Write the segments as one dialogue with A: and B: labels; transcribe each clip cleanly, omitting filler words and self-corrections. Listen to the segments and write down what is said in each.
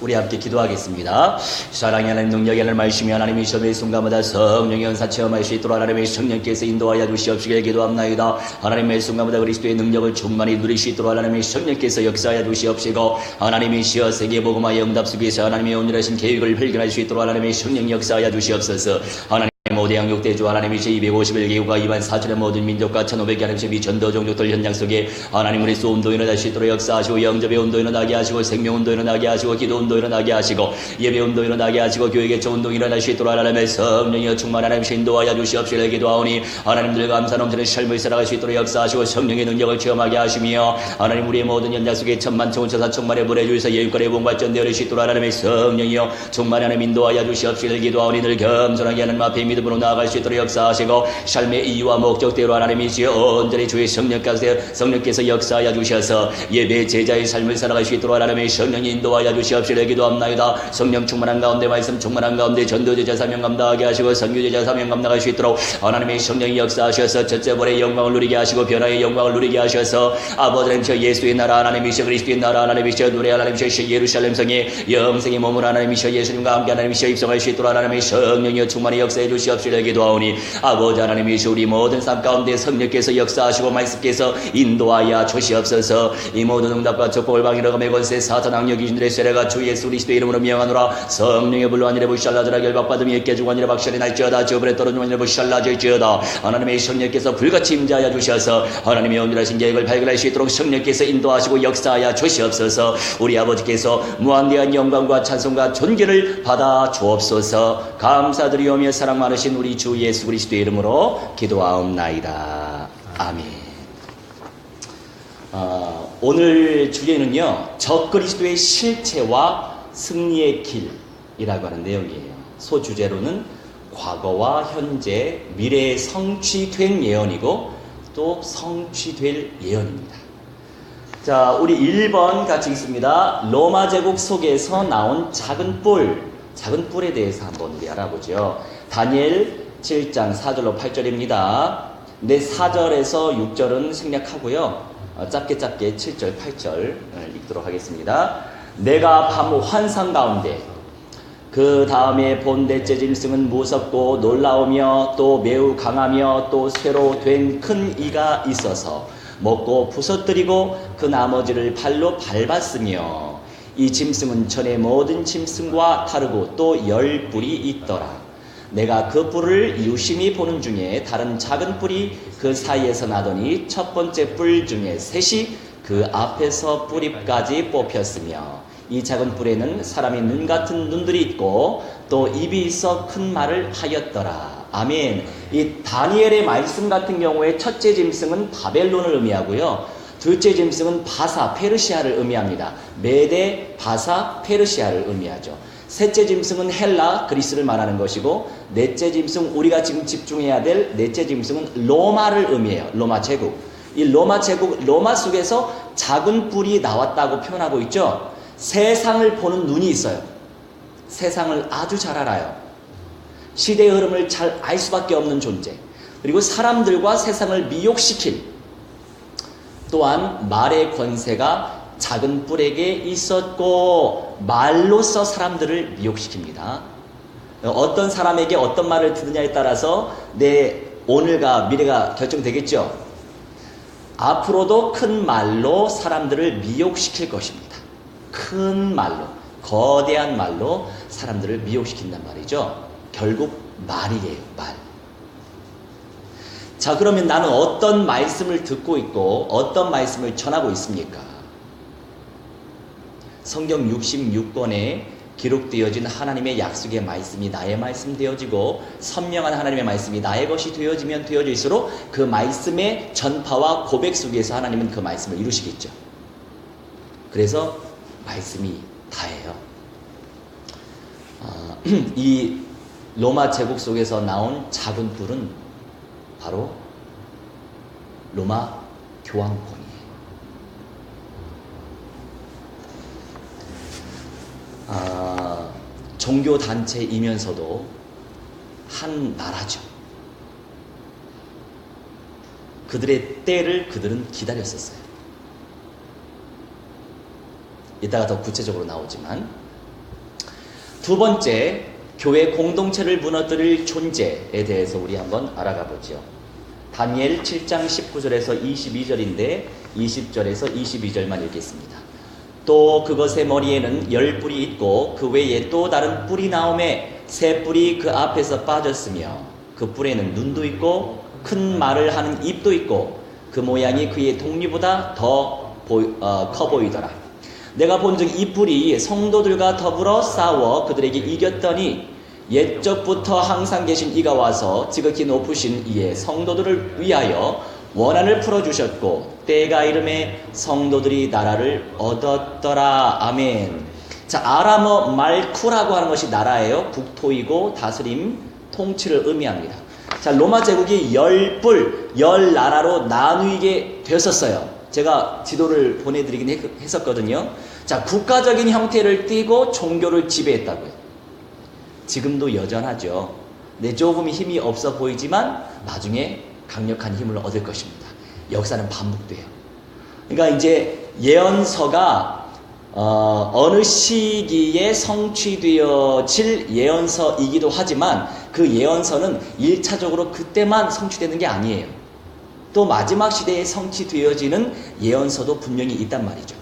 A: 우리 함께 기도하겠습니다. 사랑의 하나님, 능력의 하나님, 말씀이 하나님의 시험의 순간마다 성령의 연사 체험할 수 있도록 하나님의 성령께서 인도하여 주시옵시길 기도합나이다. 하나님의 순간마다 그리스도의 능력을 충만히 누릴 수 있도록 하나님의 성령께서 역사하여 주시옵시고, 하나님의 시여 세계 복음화의 응답 속에서 하나님의 온전하신 계획을 발견할 수 있도록 하나님의 성령 역사하여 주시옵소서. 하나님 모대양 육대주 하나님이시 251개국과 2만 4천의 모든 민족과 1500개 하나님이시 전도 종족들 현장 속에 하나님 그리스도 운동 일어날 수 있도록 역사하시고, 영접의 운동 일어나게 하시고, 생명 운동 일어나게 하시고, 기도 운동 일어나게 하시고, 예배 운동 일어나게 하시고, 교회 개척 운동 일어날 수 있도록 하나님의 성령이여 충만 하나님이시 인도하여 주시옵시길 기도하오니, 하나님들 감사 넘치는 삶을 살아갈 수 있도록 역사하시고, 성령의 능력을 체험하게 하시며, 하나님 우리의 모든 현장 속에 천만 천운천사 천만의 불의 주에서 예육간의 본관전되어질 수 있도록 하나님의 성령이여 충만 하나님 인도하여 주시옵시길 기도하오니, 늘 겸손하게 하나님 앞에 믿음으로 나아갈 수 있도록 역사하시고, 삶의 이유와 목적대로 하나님이시여 온전히 주의 성령께서 역사하여 주셔서 예배 제자의 삶을 살아갈 수 있도록 하나님의 성령이 인도하여 주시옵시길 기도합나이다. 성령 충만한 가운데, 말씀 충만한 가운데 전도제자 사명 감당하게 하시고, 선교제자 사명 감당할 수 있도록 하나님의 성령이 역사하셔서 첫째벌의 영광을 누리게 하시고, 변화의 영광을 누리게 하셔서, 아버지 하나님이시여 예수의 나라 하나님이시여 그리스도의 나라 하나님이시여 노래 하나님이시여 예루살렘 성에 영생의 몸을 하나님이시여 예수님과 함께 하나님이시여 입성할 수 있도록 하나님의 성령이여 충만히 역사해 주시옵시길 기도하오니, 아버지 하나님이시여 우리 모든 삶 가운데 성령께서 역사하시고 말씀께서 인도하여 주시옵소서. 이 모든 응답과 축복을 방해하며 권세 사탄 악력 귀신들의 세례가 주 예수 그리스도의 이름으로 명하노라. 성령의 불로 하늘에 부샬라드라 결박받음이 있게 주고 하늘에 박살이 날지어다. 저불에 떨어진 하늘에 부샬라질지어다. 하나님의 성령께서 불같이 임재하여 주셔서 하나님의 온전하신 계획을 발견할 수 있도록 성령께서 인도하시고 역사하여 주시옵소서. 우리 아버지께서 무한대한 영광과 찬송과 존귀를 받아 주옵소서. 감사드리오며 사랑 많으신 우리 주 예수 그리스도의 이름으로 기도하옵나이다. 아멘. 오늘 주제는요, 적그리스도의 실체와 승리의 길이라고 하는 내용이에요. 소주제로는 과거와 현재, 미래에 성취된 예언이고 또 성취될 예언입니다. 자, 우리 1번 같이 있습니다. 로마 제국 속에서 나온 작은 뿔에 대해서 한번 우리 알아보죠. 다니엘 7장 4절로 8절입니다. 내 4절에서 6절은 생략하고요. 짧게 7절 8절 읽도록 하겠습니다. 내가 밤 환상 가운데 그 다음에 본 넷째 짐승은 무섭고 놀라우며 또 매우 강하며 또 쇠로 된 큰 이가 있어서 먹고 부서뜨리고 그 나머지를 발로 밟았으며, 이 짐승은 전의 모든 짐승과 다르고 또 10뿔이 있더라. 내가 그 뿔을 유심히 보는 중에 다른 작은 뿔이 그 사이에서 나더니 첫 번째 뿔 중에 셋이 그 앞에서 뿌리까지 뽑혔으며, 이 작은 뿔에는 사람의 눈 같은 눈들이 있고 또 입이 있어 큰 말을 하였더라. 아멘. 이 다니엘의 말씀 같은 경우에 첫째 짐승은 바벨론을 의미하고요, 둘째 짐승은 바사 페르시아를 의미합니다. 메데 바사 페르시아를 의미하죠. 셋째 짐승은 헬라 그리스를 말하는 것이고, 넷째 짐승, 우리가 지금 집중해야 될 넷째 짐승은 로마를 의미해요. 로마 제국. 이 로마 제국, 로마 속에서 작은 뿔이 나왔다고 표현하고 있죠. 세상을 보는 눈이 있어요. 세상을 아주 잘 알아요. 시대의 흐름을 잘 알 수밖에 없는 존재. 그리고 사람들과 세상을 미혹시킬, 또한 말의 권세가 작은 뿔에게 있었고, 말로써 사람들을 미혹시킵니다. 어떤 사람에게 어떤 말을 듣느냐에 따라서 내 오늘과 미래가 결정되겠죠. 앞으로도 큰 말로 사람들을 미혹시킬 것입니다. 큰 말로, 거대한 말로 사람들을 미혹시킨단 말이죠. 결국 말이에요, 말. 자, 그러면 나는 어떤 말씀을 듣고 있고 어떤 말씀을 전하고 있습니까? 성경 66권에 기록되어진 하나님의 약속의 말씀이 나의 말씀 되어지고, 선명한 하나님의 말씀이 나의 것이 되어지면 되어질수록 그 말씀의 전파와 고백 속에서 하나님은 그 말씀을 이루시겠죠. 그래서 말씀이 다예요. 이 로마 제국 속에서 나온 작은 뿔은 바로 로마 교황권이에요. 종교단체이면서도 한 나라죠. 그들의 때를 그들은 기다렸었어요. 이따가 더 구체적으로 나오지만 두 번째, 교회 공동체를 무너뜨릴 존재에 대해서 우리 한번 알아가 보죠. 다니엘 7장 19절에서 22절인데 20절에서 22절만 읽겠습니다. 또 그것의 머리에는 10뿔이 있고 그 외에 또 다른 뿔이 나오매 새 뿔이 그 앞에서 빠졌으며 그 뿔에는 눈도 있고 큰 말을 하는 입도 있고 그 모양이 그의 동리보다 더 커 보이더라. 내가 본즉 이 뿔이 성도들과 더불어 싸워 그들에게 이겼더니 옛적부터 항상 계신 이가 와서 지극히 높으신 이의 성도들을 위하여 원한을 풀어주셨고 때가 이름에 성도들이 나라를 얻었더라. 아멘. 자, 아람어 말쿠라고 하는 것이 나라예요. 국토이고 다스림, 통치를 의미합니다. 자, 로마 제국이 10뿔, 10나라로 나누게 되었었어요. 제가 지도를 보내드리긴 했었거든요. 자, 국가적인 형태를 띠고 종교를 지배했다고요. 지금도 여전하죠. 네, 조금 힘이 없어 보이지만 나중에 강력한 힘을 얻을 것입니다. 역사는 반복돼요. 그러니까 이제 예언서가 어느 시기에 성취되어질 예언서이기도 하지만 그 예언서는 1차적으로 그때만 성취되는 게 아니에요. 또 마지막 시대에 성취되어지는 예언서도 분명히 있단 말이죠.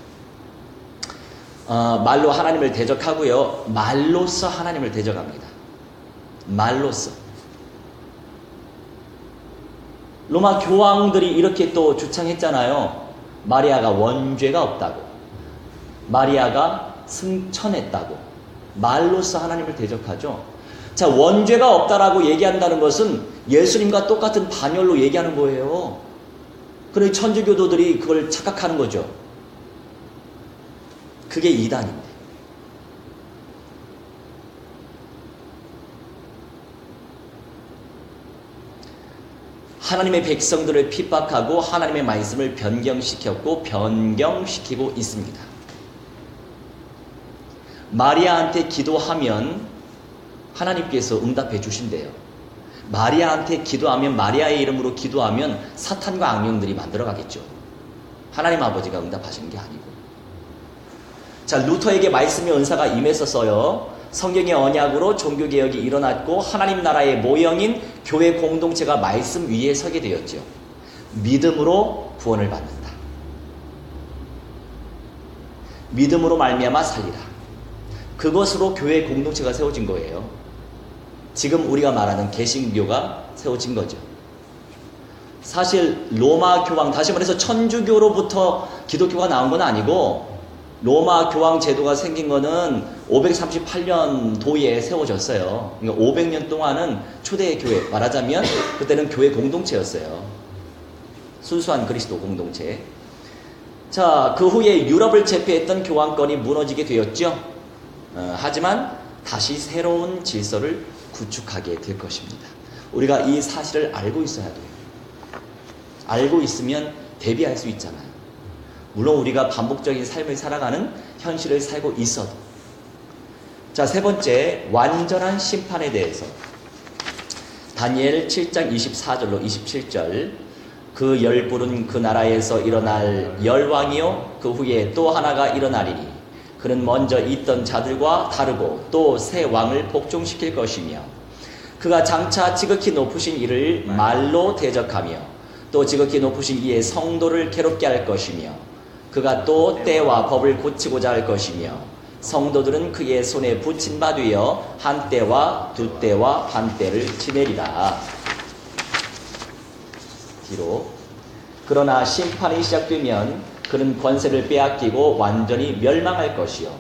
A: 말로 하나님을 대적하고요. 말로써 하나님을 대적합니다. 말로써. 로마 교황들이 이렇게 또 주창했잖아요. 마리아가 원죄가 없다고. 마리아가 승천했다고. 말로써 하나님을 대적하죠. 자, 원죄가 없다라고 얘기한다는 것은 예수님과 똑같은 반열로 얘기하는 거예요. 그러니 천주교도들이 그걸 착각하는 거죠. 그게 이단인데. 하나님의 백성들을 핍박하고 하나님의 말씀을 변경시켰고 변경시키고 있습니다. 마리아한테 기도하면 하나님께서 응답해 주신대요. 마리아한테 기도하면, 마리아의 이름으로 기도하면 사탄과 악령들이 만들어가겠죠. 하나님 아버지가 응답하시는 게 아니고. 자, 루터에게 말씀의 은사가 임했었어요. 성경의 언약으로 종교개혁이 일어났고 하나님 나라의 모형인 교회 공동체가 말씀 위에 서게 되었죠. 믿음으로 구원을 받는다. 믿음으로 말미암아 살리라. 그것으로 교회 공동체가 세워진 거예요. 지금 우리가 말하는 개신교가 세워진 거죠. 사실 로마 교황, 다시 말해서 천주교로부터 기독교가 나온 건 아니고 로마 교황 제도가 생긴 거는 538년도에 세워졌어요. 그러니까 500년 동안은 초대 교회, 말하자면 그때는 교회 공동체였어요. 순수한 그리스도 공동체. 자, 그 후에 유럽을 제패했던 교황권이 무너지게 되었죠. 하지만 다시 새로운 질서를 구축하게 될 것입니다. 우리가 이 사실을 알고 있어야 돼요. 알고 있으면 대비할 수 있잖아요. 물론 우리가 반복적인 삶을 살아가는 현실을 살고 있어도. 자, 세 번째, 완전한 심판에 대해서. 다니엘 7장 24절로 27절. 그 10뿔은 그 나라에서 일어날 열왕이요 그 후에 또 하나가 일어나리니 그는 먼저 있던 자들과 다르고 또 새 왕을 복종시킬 것이며 그가 장차 지극히 높으신 이를 말로 대적하며 또 지극히 높으신 이의 성도를 괴롭게 할 것이며 그가 또 때와 법을 고치고자 할 것이며 성도들은 그의 손에 붙인 바 되어 한 때와 두 때와 한 때를 지내리라. 뒤로. 그러나 심판이 시작되면 그는 권세를 빼앗기고 완전히 멸망할 것이요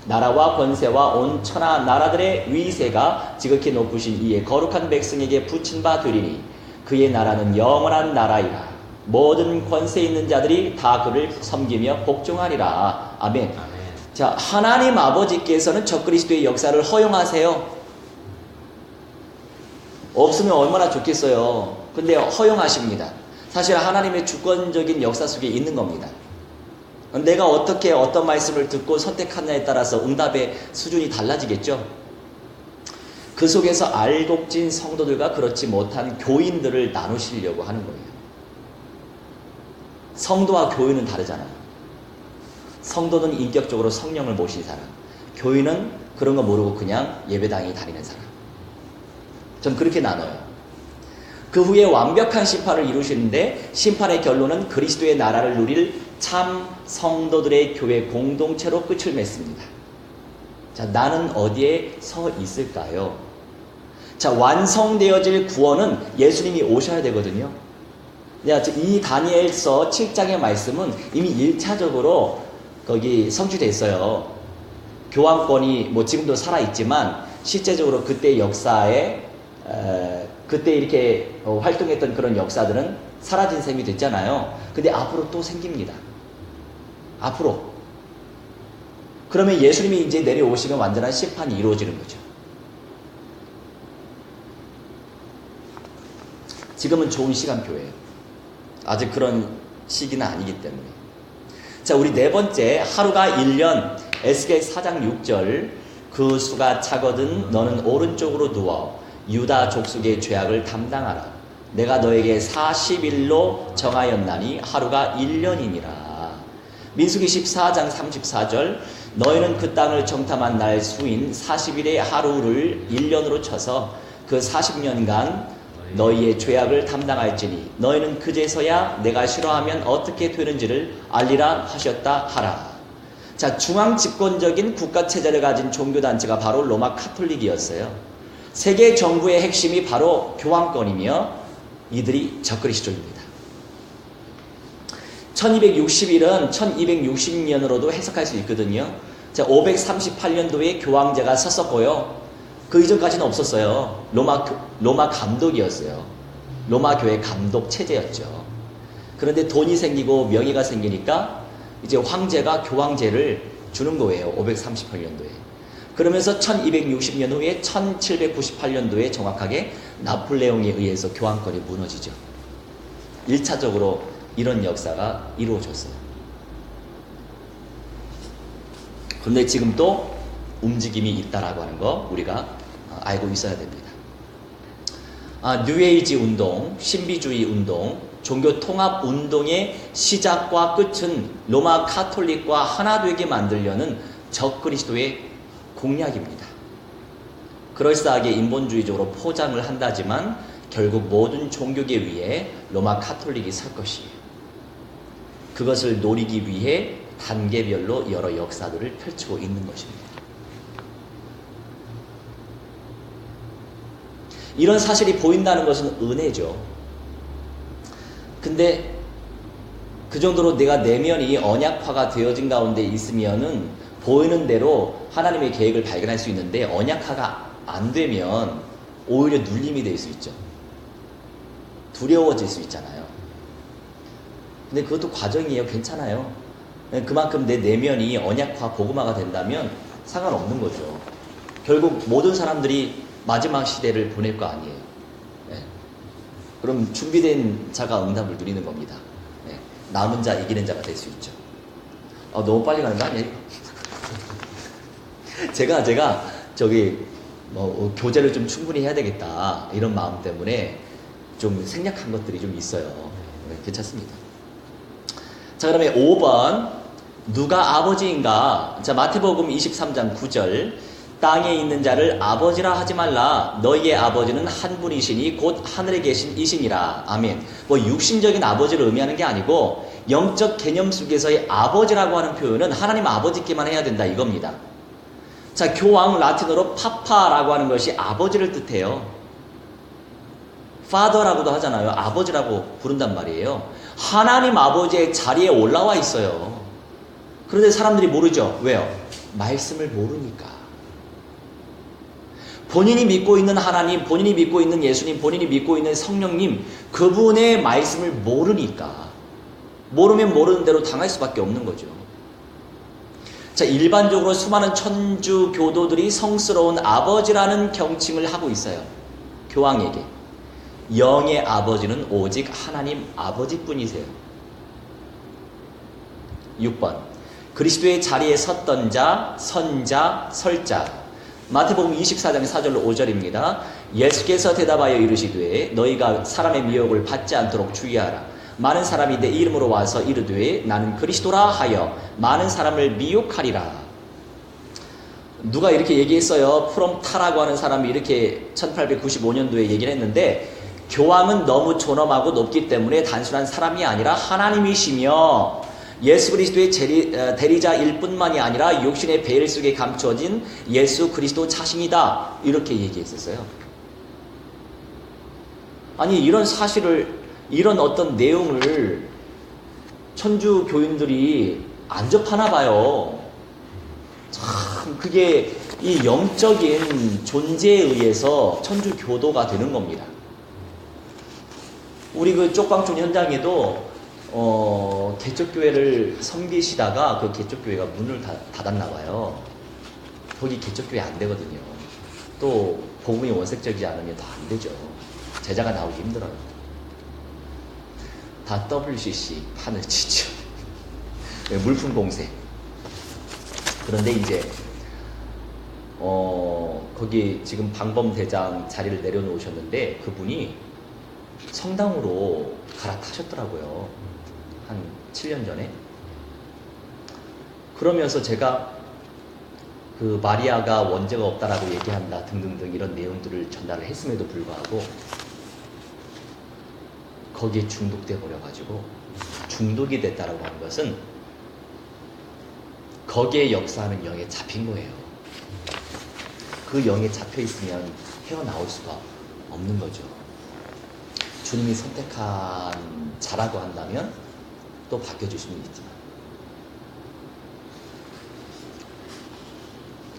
A: 나라와 권세와 온 천하 나라들의 위세가 지극히 높으신 이의 거룩한 백성에게 붙인 바 되리니 그의 나라는 영원한 나라이라. 모든 권세 있는 자들이 다 그를 섬기며 복종하리라. 아멘. 아멘. 자, 하나님 아버지께서는 적그리스도의 역사를 허용하세요. 없으면 얼마나 좋겠어요. 근데 허용하십니다. 사실 하나님의 주권적인 역사 속에 있는 겁니다. 내가 어떻게 어떤 말씀을 듣고 선택하느냐에 따라서 응답의 수준이 달라지겠죠. 그 속에서 알곡진 성도들과 그렇지 못한 교인들을 나누시려고 하는 거예요. 성도와 교인은 다르잖아요. 성도는 인격적으로 성령을 모신 사람, 교인은 그런 거 모르고 그냥 예배당에 다니는 사람. 전 그렇게 나눠요. 그 후에 완벽한 심판을 이루시는데 심판의 결론은 그리스도의 나라를 누릴 참 성도들의 교회 공동체로 끝을 맺습니다. 자, 나는 어디에 서 있을까요? 자, 완성되어질 구원은 예수님이 오셔야 되거든요. 이 다니엘서 7장의 말씀은 이미 1차적으로 거기 성취됐어요. 교황권이 뭐 지금도 살아있지만 실제적으로 그때 역사에 그때 이렇게 활동했던 그런 역사들은 사라진 셈이 됐잖아요. 근데 앞으로 또 생깁니다. 앞으로. 그러면 예수님이 이제 내려오시면 완전한 심판이 이루어지는 거죠. 지금은 좋은 시간표예요. 아직 그런 시기는 아니기 때문에. 자, 우리 네 번째, 하루가 1년, 에스겔 4장 6절, 그 수가 차거든 너는 오른쪽으로 누워 유다 족속의 죄악을 담당하라. 내가 너에게 40일로 정하였나니 하루가 1년이니라. 민수기 14장 34절, 너희는 그 땅을 정탐한 날 수인 40일의 하루를 1년으로 쳐서 그 40년간 너희의 죄악을 담당할지니 너희는 그제서야 내가 싫어하면 어떻게 되는지를 알리라 하셨다 하라. 자, 중앙 집권적인 국가 체제를 가진 종교단체가 바로 로마 카톨릭이었어요. 세계 정부의 핵심이 바로 교황권이며 이들이 적그리스도입니다. 1260일은 1260년으로도 해석할 수 있거든요. 자, 538년도에 교황제가 섰었고요. 그 이전까지는 없었어요. 로마 감독이었어요. 로마 교회 감독 체제였죠. 그런데 돈이 생기고 명예가 생기니까 이제 황제가 교황제를 주는 거예요. 538년도에. 그러면서 1260년 후에 1798년도에 정확하게 나폴레옹에 의해서 교황권이 무너지죠. 1차적으로 이런 역사가 이루어졌어요. 그런데 지금 또 움직임이 있다라고 하는 거 우리가 알고 있어야 됩니다. 뉴에이지 운동, 신비주의 운동, 종교 통합 운동의 시작과 끝은 로마 카톨릭과 하나 되게 만들려는 적그리스도의 공략입니다. 그럴싸하게 인본주의적으로 포장을 한다지만 결국 모든 종교계 위에 로마 카톨릭이 설 것이에요. 그것을 노리기 위해 단계별로 여러 역사들을 펼치고 있는 것입니다. 이런 사실이 보인다는 것은 은혜죠. 근데 그 정도로 내가 내면이 언약화가 되어진 가운데 있으면은 보이는 대로 하나님의 계획을 발견할 수 있는데 언약화가 안 되면 오히려 눌림이 될 수 있죠. 두려워질 수 있잖아요. 근데 그것도 과정이에요. 괜찮아요. 그만큼 내 내면이 언약화, 복음화가 된다면 상관없는 거죠. 결국 모든 사람들이 마지막 시대를 보낼 거 아니에요. 네. 그럼 준비된 자가 응답을 누리는 겁니다. 네. 남은 자, 이기는 자가 될 수 있죠. 너무 빨리 가는 거 아니에요? 제가 교제를 좀 충분히 해야 되겠다 이런 마음 때문에 좀 생략한 것들이 좀 있어요. 네, 괜찮습니다. 자, 그러면 5번 누가 아버지인가? 자, 마태복음 23장 9절, 땅에 있는 자를 아버지라 하지 말라. 너희의 아버지는 한 분이시니 곧 하늘에 계신 이시니라. 아멘. 육신적인 아버지를 의미하는 게 아니고 영적 개념 속에서의 아버지라고 하는 표현은 하나님 아버지께만 해야 된다 이겁니다. 자, 교황 라틴어로 파파라고 하는 것이 아버지를 뜻해요. father라고도 하잖아요. 아버지라고 부른단 말이에요. 하나님 아버지의 자리에 올라와 있어요. 그런데 사람들이 모르죠. 왜요? 말씀을 모르니까. 본인이 믿고 있는 하나님, 본인이 믿고 있는 예수님, 본인이 믿고 있는 성령님, 그분의 말씀을 모르니까. 모르면 모르는 대로 당할 수밖에 없는 거죠. 자, 일반적으로 수많은 천주 교도들이 성스러운 아버지라는 경칭을 하고 있어요. 교황에게. 영의 아버지는 오직 하나님 아버지뿐이세요. 6번 그리스도의 자리에 섰던 자, 선자, 설자. 마태복음 24장 4절로 5절입니다. 예수께서 대답하여 이르시되 너희가 사람의 미혹을 받지 않도록 주의하라. 많은 사람이 내 이름으로 와서 이르되 나는 그리스도라 하여 많은 사람을 미혹하리라. 누가 이렇게 얘기했어요. 프롬 타라고 하는 사람이 이렇게 1895년도에 얘기를 했는데, 교황은 너무 존엄하고 높기 때문에 단순한 사람이 아니라 하나님이시며 예수 그리스도의 대리자일 뿐만이 아니라 육신의 베일 속에 감추어진 예수 그리스도 자신이다. 이렇게 얘기했었어요. 아니, 이런 사실을, 이런 어떤 내용을 천주 교인들이 안 접하나 봐요. 참, 그게 이 영적인 존재에 의해서 천주 교도가 되는 겁니다. 우리 그 쪽방촌 현장에도 개척교회를 섬기시다가 그 개척교회가 문을 닫았나 봐요. 거기 개척교회 안 되거든요. 또 복음이 원색적이지 않으면 더 안 되죠. 제자가 나오기 힘들어요. 다 WCC 판을 치죠. 물품 공세. 그런데 이제 거기 지금 방범대장 자리를 내려놓으셨는데 그분이 성당으로 갈아타셨더라고요. 한 7년 전에. 그러면서 제가 그 마리아가 원죄가 없다라고 얘기한다 등등등 이런 내용들을 전달을 했음에도 불구하고 거기에 중독돼 버려가지고, 중독이 됐다라고 하는 것은 거기에 역사하는 영에 잡힌 거예요. 그 영에 잡혀 있으면 헤어나올 수가 없는 거죠. 주님이 선택한 자라고 한다면 또 바뀌어주시면 있지만,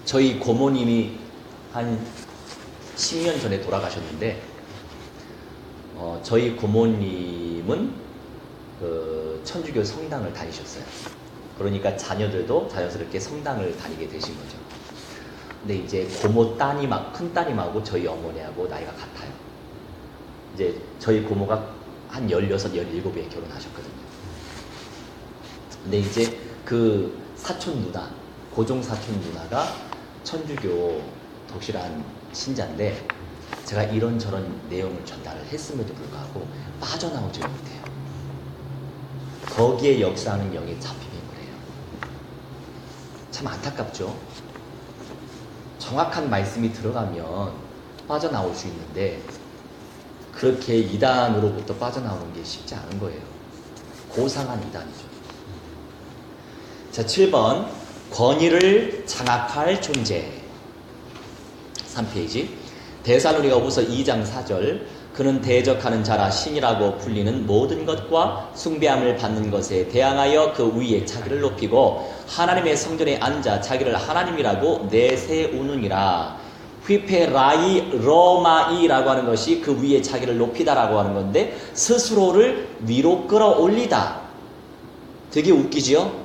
A: 저희 고모님이 한 10년 전에 돌아가셨는데, 저희 고모님은 그 천주교 성당을 다니셨어요. 그러니까 자녀들도 자연스럽게 성당을 다니게 되신 거죠. 근데 이제 고모 큰 따님하고 저희 어머니하고 나이가 같아요. 이제 저희 고모가 한 16, 17에 결혼하셨거든요. 근데 이제 그 사촌 누나, 고종 사촌 누나가 천주교 독실한 신자인데, 제가 이런저런 내용을 전달을 했음에도 불구하고 빠져나오지 못해요. 거기에 역사하는 영에 잡히면 그래요. 참 안타깝죠. 정확한 말씀이 들어가면 빠져나올 수 있는데, 그렇게 이단으로부터 빠져나오는 게 쉽지 않은 거예요. 고상한 이단이죠. 자, 7번 권위를 장악할 존재. 3페이지. 데살로니가후서 2장 4절. 그는 대적하는 자라 신이라고 불리는 모든 것과 숭배함을 받는 것에 대항하여 그 위에 자기를 높이고 하나님의 성전에 앉아 자기를 하나님이라고 내세우느니라. 휘페라이 로마이라고 하는 것이 그 위에 자기를 높이다라고 하는 건데, 스스로를 위로 끌어올리다. 되게 웃기지요?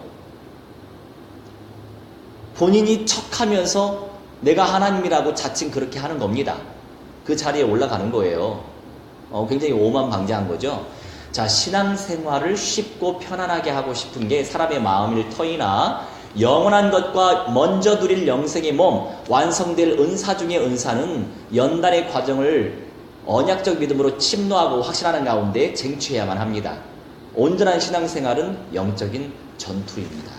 A: 본인이 척하면서 내가 하나님이라고 자칭 그렇게 하는 겁니다. 그 자리에 올라가는 거예요. 굉장히 오만방자한 거죠. 자, 신앙생활을 쉽고 편안하게 하고 싶은 게 사람의 마음일 터이나 영원한 것과 먼저 누릴 영생의 몸, 완성될 은사 중의 은사는 연단의 과정을 언약적 믿음으로 침노하고 확신하는 가운데 쟁취해야만 합니다. 온전한 신앙생활은 영적인 전투입니다.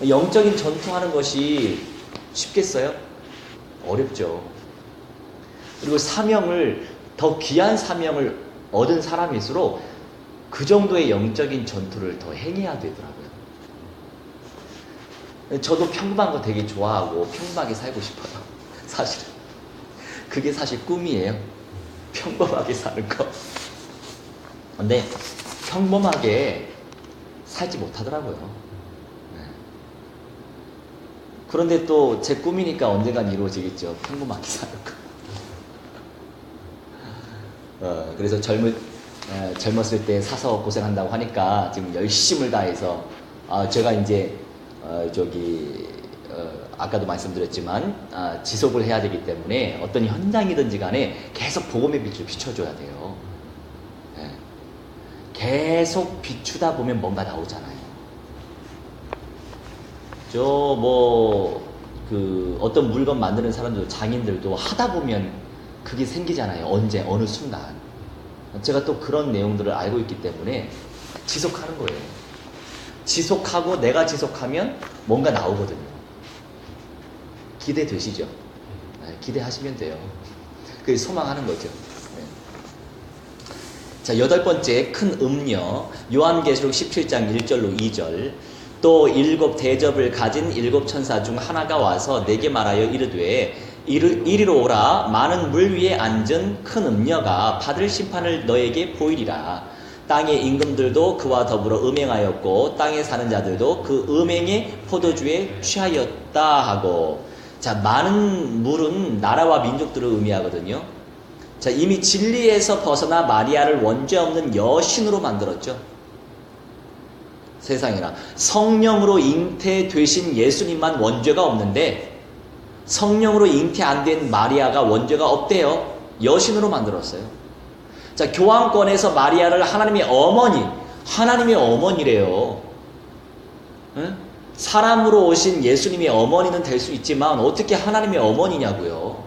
A: 영적인 전투하는 것이 쉽겠어요? 어렵죠. 그리고 더 귀한 사명을 얻은 사람일수록 그 정도의 영적인 전투를 더 행해야 되더라고요. 저도 평범한 거 되게 좋아하고 평범하게 살고 싶어요. 사실은. 그게 사실 꿈이에요. 평범하게 사는 거. 근데 평범하게 살지 못하더라고요. 네. 그런데 또 제 꿈이니까 언젠간 이루어지겠죠. 평범하게 사는 거. 그래서 젊었을 때 사서 고생한다고 하니까 지금 열심을 다해서, 제가 이제 아까도 말씀드렸지만 지속을 해야 되기 때문에 어떤 현장이든지 간에 계속 복음의 빛을 비춰줘야 돼요. 네. 계속 비추다 보면 뭔가 나오잖아요. 어떤 물건 만드는 사람들도, 장인들도 하다 보면 그게 생기잖아요. 언제, 어느 순간. 제가 또 그런 내용들을 알고 있기 때문에 지속하는 거예요. 지속하고 내가 지속하면 뭔가 나오거든요. 기대되시죠? 네, 기대하시면 돼요. 그 소망하는 거죠. 네. 자, 8번째 큰 음녀, 요한계시록 17장 1절로 2절. 또 7 대접을 가진 7 천사 중 하나가 와서 내게 말하여 이르되 이리로 오라. 많은 물 위에 앉은 큰 음녀가 받을 심판을 너에게 보이리라. 땅의 임금들도 그와 더불어 음행하였고 땅에 사는 자들도 그 음행의 포도주에 취하였다 하고. 자, 많은 물은 나라와 민족들을 의미하거든요. 자, 이미 진리에서 벗어나 마리아를 원죄 없는 여신으로 만들었죠. 세상에나 성령으로 잉태되신 예수님만 원죄가 없는데 성령으로 잉태 안 된 마리아가 원죄가 없대요. 여신으로 만들었어요. 자, 교황권에서 마리아를 하나님의 어머니래요. 응? 사람으로 오신 예수님의 어머니는 될 수 있지만 어떻게 하나님의 어머니냐고요.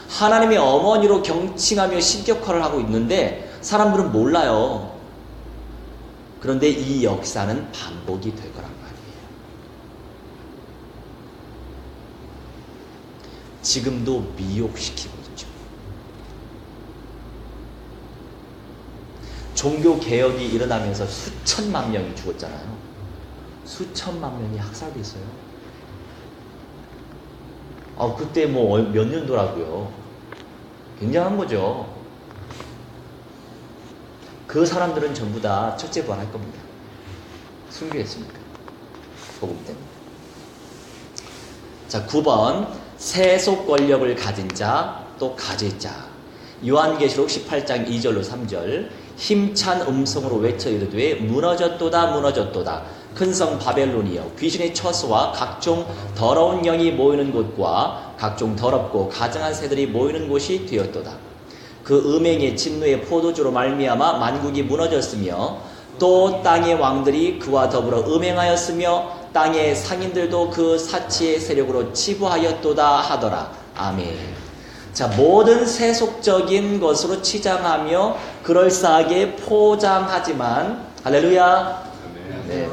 A: 하나님의 어머니로 경칭하며 신격화를 하고 있는데 사람들은 몰라요. 그런데 이 역사는 반복이 될 거란 말이에요. 지금도 미혹시키고 있죠. 종교개혁이 일어나면서 수천만 명이 죽었잖아요. 수천만 명이 학살됐어요. 그때 뭐 몇 년도라고요. 굉장한 거죠. 그 사람들은 전부 다 첫째 부활할 겁니다. 순교했으니까. 복음 때문에. 자, 9번 세속 권력을 가진 자, 또 가질 자. 요한계시록 18장 2절로 3절. 힘찬 음성으로 외쳐 이르되 무너졌도다 무너졌도다. 큰 성 바벨론이여 귀신의 처소와 각종 더러운 영이 모이는 곳과 각종 더럽고 가증한 새들이 모이는 곳이 되었도다. 그 음행의 진노의 포도주로 말미암아 만국이 무너졌으며 또 땅의 왕들이 그와 더불어 음행하였으며 땅의 상인들도 그 사치의 세력으로 치부하였도다 하더라. 아멘. 자, 모든 세속적인 것으로 치장하며 그럴싸하게 포장하지만 할렐루야. 네.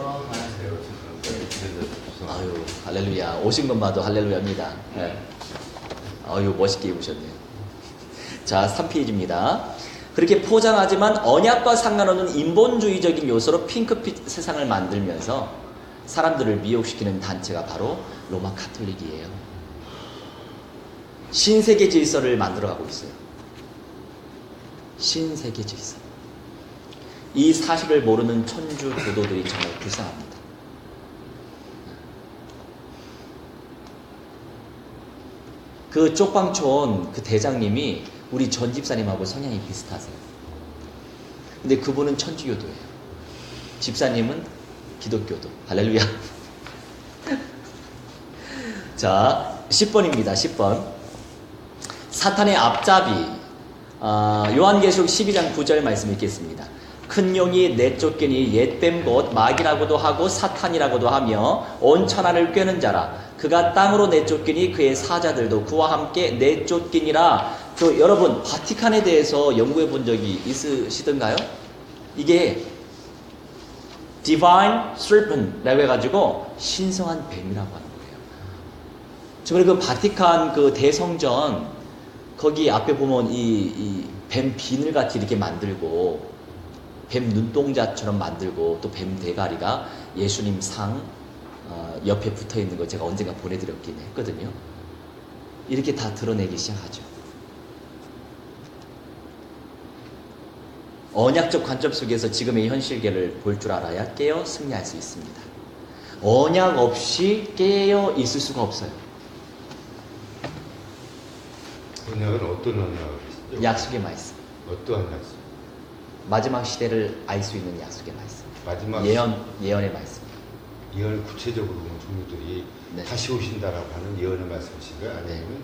A: 아유, 할렐루야. 오신 것마도 할렐루야입니다. 네. 아유, 멋있게 입으셨네요. 자, 3페이지입니다. 그렇게 포장하지만 언약과 상관없는 인본주의적인 요소로 핑크빛 세상을 만들면서 사람들을 미혹시키는 단체가 바로 로마 카톨릭이에요. 신세계 질서를 만들어가고 있어요. 신세계 질서. 이 사실을 모르는 천주 교도들이 정말 불쌍합니다. 그 쪽방촌 그 대장님이 우리 전 집사님하고 성향이 비슷하세요. 근데 그분은 천주교도예요. 집사님은 기독교도. 할렐루야. 자, 10번입니다. 10번. 사탄의 앞잡이. 요한계시록 12장 9절 말씀 읽겠습니다. 큰 용이 내쫓기니 옛뱀 곧 마귀라고도 하고 사탄이라고도 하며 온 천하를 꿰는 자라. 그가 땅으로 내쫓기니 그의 사자들도 그와 함께 내쫓기니라. 여러분 바티칸에 대해서 연구해 본 적이 있으시던가요? 이게 Divine Serpent라고 해가지고 신성한 뱀이라고 하는 거예요. 정말 그 바티칸 그 대성전 거기 앞에 보면 이 뱀 비늘 같이 이렇게 만들고 뱀 눈동자처럼 만들고 또 뱀 대가리가 예수님 상 옆에 붙어 있는 거 제가 언젠가 보내드렸긴 했거든요. 이렇게 다 드러내기 시작하죠. 언약적 관점 속에서 지금의 현실계를 볼 줄 알아야 깨어 승리할 수 있습니다. 언약 없이 깨어 있을 수가 없어요.
B: 언약은 어떤 언약이죠?
A: 약속의 말씀.
B: 어떠한 약속?
A: 마지막 시대를 알 수 있는 약속의 말씀.
B: 마지막
A: 예언의 말씀.
B: 예언을 구체적으로 종류들이
A: 네.
B: 다시 오신다라고 하는 예언의 말씀이신가요? 아니면
A: 네.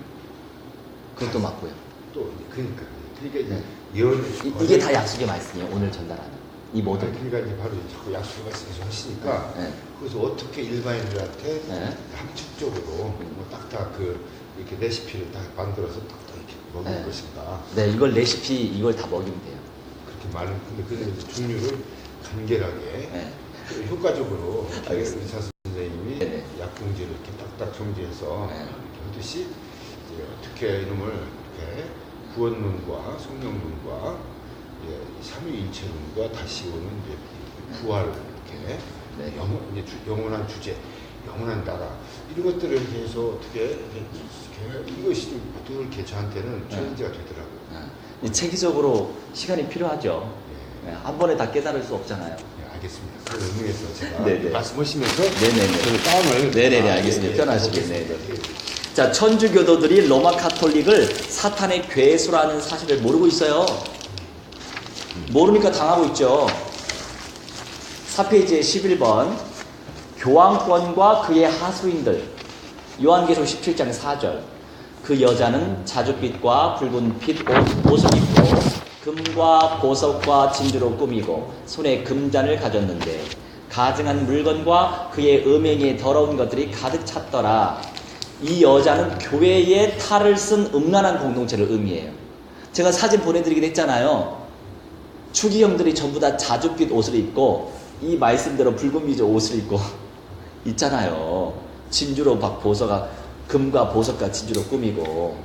A: 그것도 맞고요.
B: 또 그러니까
A: 네.
B: 예언
A: 이게 다 약속의 말씀이에요. 오늘 전달하는 이 모든.
B: 그러니까 이제 바로 자꾸 약속의 말씀을 하시니까
A: 네.
B: 그래서 어떻게 일반인들한테
A: 네.
B: 함축적으로 뭐 딱딱 이렇게 레시피를 딱 만들어서 딱딱 이렇게 먹일
A: 네.
B: 것인가?
A: 네, 이걸 레시피 이걸 다 먹이면 돼요.
B: 그렇게 많은 근데 그 종류를 간결하게
A: 네.
B: 효과적으로
A: 알겠습니다.
B: 의사 선생님이
A: 네네.
B: 약봉지를 이렇게 딱딱 정지해서
A: 네.
B: 이렇게 보듯이 이제 어떻게 이놈을 이렇게 구원론과 성령론과 삼위일체론과 다시 오는 이제 부활 이렇게
A: 네.
B: 영원한 주제, 영원한 나라 이런 것들을 해서 어떻게 이것이 늘 이렇게 저한테는 챌린지가 되더라고요.
A: 체계적으로 시간이 필요하죠.
B: 네.
A: 한 번에 다 깨달을 수 없잖아요.
B: 네, 알겠습니다. 그런 의미에서 제가
A: 네네.
B: 말씀하시면서
A: 네네네.
B: 저는 다음을
A: 네네네, 알겠습니다. 편하시겠네요. 자, 천주교도들이 로마 카톨릭을 사탄의 괴수라는 사실을 모르고 있어요. 모르니까 당하고 있죠. 4페이지에 11번 교황권과 그의 하수인들 요한계시록 17장 4절 그 여자는 자줏빛과 붉은 빛 옷을 입고 금과 보석과 진주로 꾸미고 손에 금잔을 가졌는데 가증한 물건과 그의 음행에 더러운 것들이 가득 찼더라. 이 여자는 교회에 탈을 쓴 음란한 공동체를 의미해요. 제가 사진 보내드리긴 했잖아요. 추기경들이 전부 다 자줏빛 옷을 입고 이 말씀대로 붉은 빛의 옷을 입고 있잖아요. 진주로 막 금과 보석과 진주로 꾸미고,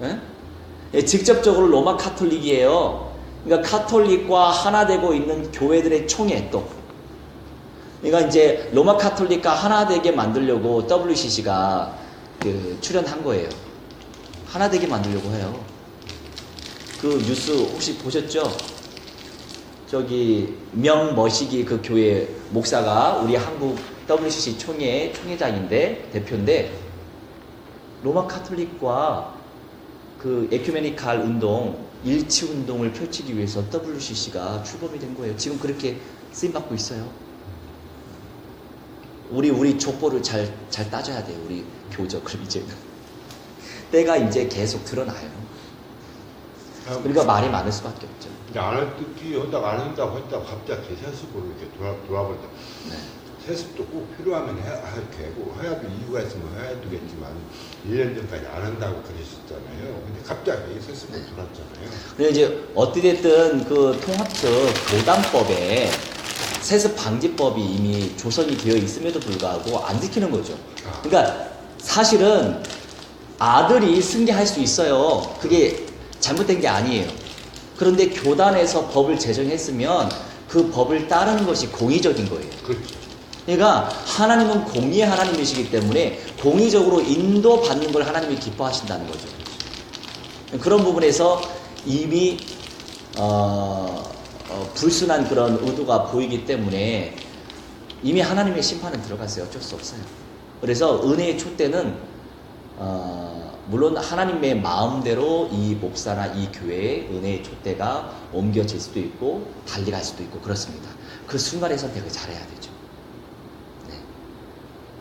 A: 예? 직접적으로 로마 카톨릭이에요. 그러니까 카톨릭과 하나 되고 있는 교회들의 총회 또. 그러니까 이제 로마 카톨릭과 하나 되게 만들려고 WCC가 출연한 거예요. 하나 되게 만들려고 해요. 그 뉴스 혹시 보셨죠? 저기 명머시기 그 교회 목사가 우리 한국 WCC 총회장인데 대표인데 로마 카톨릭과 그 에큐메니칼 운동 일치 운동을 펼치기 위해서 WCC가 출범이 된 거예요. 지금 그렇게 쓰임 받고 있어요. 우리 족보를 잘 따져야 돼요. 우리 교적. 그럼 이제 때가 이제 계속 드러나요. 그러니까 말이 많을 수밖에 없죠.
B: 이제 안 한다고 했다고 갑자기 세습으로 이렇게 돌아버린다.
A: 네.
B: 세습도 꼭 필요하면 해야 되고 해야도 이유가 있으면 해야 되겠지만 1년 전까지 안 한다고 그러셨잖아요. 근데 갑자기 세습으로 돌았잖아요.
A: 근데 이제 어찌됐든 그 통합적 교단법에 세습 방지법이 이미 조성이 되어 있음에도 불구하고 안 지키는 거죠. 그러니까 사실은 아들이 승계할 수 있어요. 그게 잘못된 게 아니에요. 그런데 교단에서 법을 제정했으면 그 법을 따르는 것이 공의적인 거예요.
B: 그렇죠.
A: 그러니까 하나님은 공의의 하나님이시기 때문에 공의적으로 인도받는 걸 하나님이 기뻐하신다는 거죠. 그런 부분에서 이미 불순한 그런 의도가 보이기 때문에 이미 하나님의 심판은 들어갔어요. 어쩔 수 없어요. 그래서 은혜의 촛대는 물론 하나님의 마음대로 이 목사나 이 교회에 은혜의 촛대가 옮겨질 수도 있고 달리 갈 수도 있고 그렇습니다. 그 순간의 선택을 잘해야 되죠. 네.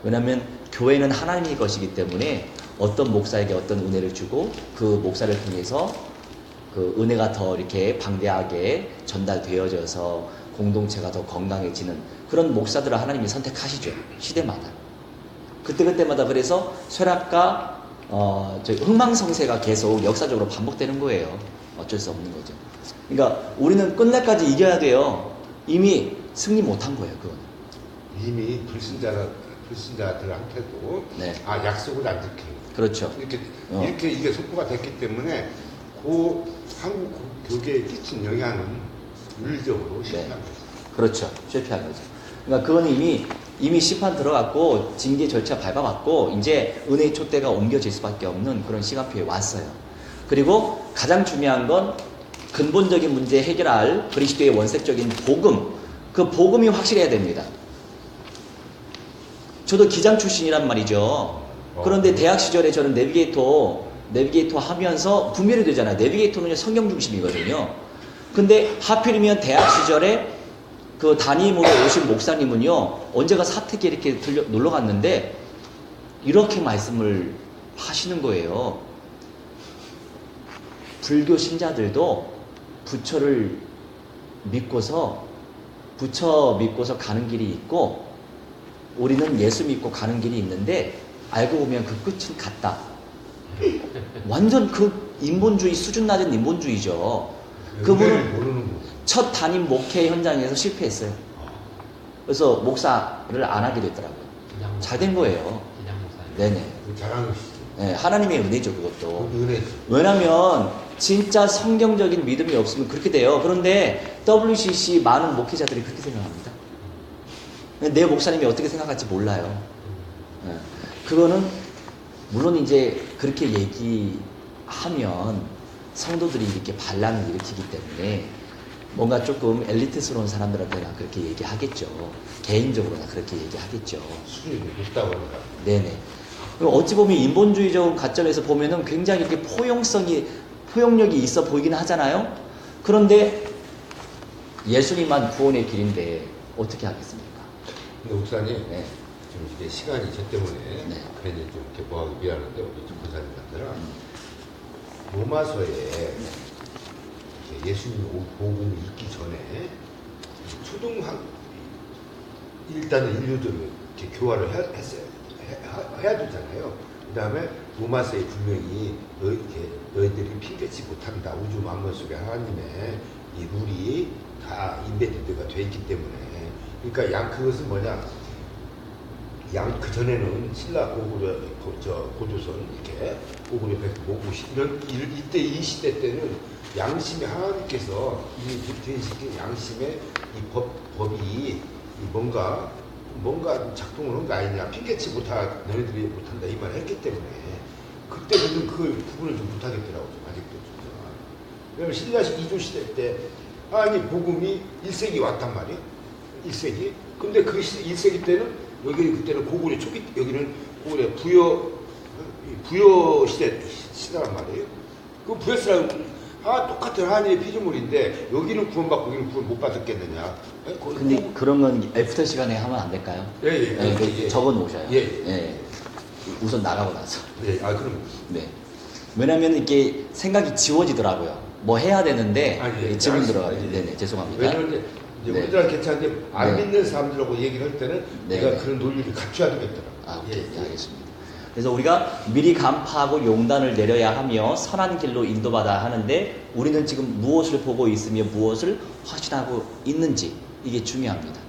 A: 왜냐하면 교회는 하나님의 것이기 때문에 어떤 목사에게 어떤 은혜를 주고 그 목사를 통해서 그 은혜가 더 이렇게 방대하게 전달되어져서 공동체가 더 건강해지는 그런 목사들을 하나님이 선택하시죠. 시대마다. 그때마다 그래서 쇠락과 흥망성쇠가 계속 역사적으로 반복되는 거예요. 어쩔 수 없는 거죠. 그러니까 우리는 끝날까지 이겨야 돼요. 이미 승리 못한 거예요. 그건.
B: 이미 불신자들한테도
A: 네.
B: 약속을 안 지키는 거예요.
A: 그렇죠.
B: 이렇게 이게 선포가 됐기 때문에 그 한국 교계에 끼친 영향은 물리적으로 실패한 거죠.
A: 그렇죠. 실패한 거죠. 그러니까 그건 이미 심판 들어갔고 징계 절차 밟아봤고 이제 은혜의 촛대가 옮겨질 수밖에 없는 그런 시간표에 왔어요. 그리고 가장 중요한 건 근본적인 문제 해결할 그리스도의 원색적인 복음, 그 복음이 확실해야 됩니다. 저도 기장 출신이란 말이죠. 그런데 대학 시절에 저는 내비게이터 하면서 분별이 되잖아요. 내비게이터는 성경 중심이거든요. 근데 하필이면 대학 시절에 그 담임으로 오신 목사님은요, 언제가 사택에 이렇게 놀러 갔는데, 이렇게 말씀을 하시는 거예요. 불교 신자들도 부처를 믿고서, 부처 믿고서 가는 길이 있고, 우리는 예수 믿고 가는 길이 있는데, 알고 보면 그 끝은 같다. 완전 그 인본주의, 수준 낮은 인본주의죠. 그분은 첫 담임 목회 현장에서 실패했어요. 그래서 목사를 안 하게 됐더라고요. 잘 된 거예요. 네네.
B: 잘하는 것이죠.
A: 예, 하나님의 은혜죠, 그것도.
B: 은혜.
A: 왜냐면 진짜 성경적인 믿음이 없으면 그렇게 돼요. 그런데 WCC 많은 목회자들이 그렇게 생각합니다. 내 목사님이 어떻게 생각할지 몰라요. 예, 그거는 물론 이제 그렇게 얘기하면 성도들이 이렇게 반란을 일으키기 때문에 뭔가 조금 엘리트스러운 사람들한테나 그렇게 얘기하겠죠. 개인적으로나 그렇게 얘기하겠죠.
B: 수준이 높다고 합니다.
A: 네네. 어찌 보면 인본주의적 관점에서 보면은 굉장히 이렇게 포용력이 있어 보이긴 하잖아요. 그런데 예수님만 구원의 길인데 어떻게 하겠습니까?
B: 근데 목사님,
A: 네.
B: 지금 이게 시간이 저 때문에
A: 네.
B: 괜히 좀 이렇게 뭐하기 미안한데 우리 좀 목사님한테는 로마서에 예수님 복음이 있기 전에 초등학 일단은 인류들을 이렇게 교화를 해야 되잖아요. 그 다음에 로마서에 분명히 너희들이 핑계치 못한다. 우주 만물 속에 하나님의 이 룰이 다 인베디드가 돼 있기 때문에. 그러니까 그것은 뭐냐? 그 전에는 신라 고조선 이렇게 고구려 백모 이런 이때 이 시대 때는 양심의 하나님께서 이 대시킨 양심의 이 법이 뭔가 작동을 한 거 아니냐, 핑계치 너희들이 못한다 이 말 했기 때문에 그때는 그 부분을 좀 못하겠더라고요. 아직도 진짜. 왜냐면 신라 2조 시대 때 복음이 1세기 왔단 말이에요. 1세기. 근데 그 1세기 때는 그때는 고구려 초기, 여기는 고구려 부여 시대란 말이에요. 그 부여 시대는 똑같은 하나님의 피조물인데 여기는 구원받고 여기는 구원 못 받았겠느냐.
A: 근데 그런 건 애프터 시간에 하면 안 될까요?
B: 예.
A: 적어 놓으셔요.
B: 예.
A: 우선 나가고 나서.
B: 네, 그럼.
A: 네. 왜냐면 이게 생각이 지워지더라고요. 뭐 해야 되는데 지금 들어가요. 네네, 죄송합니다.
B: 왜냐면 이제
A: 네.
B: 우리들은 괜찮은데 안
A: 네.
B: 믿는 사람들하고 얘기를 할 때는
A: 네.
B: 내가 그런 논리를 갖춰야 되겠더라.
A: 오케이. 알겠습니다. 그래서 우리가 미리 간파하고 용단을 내려야 하며 선한 길로 인도받아야 하는데 우리는 지금 무엇을 보고 있으며 무엇을 확신하고 있는지 이게 중요합니다.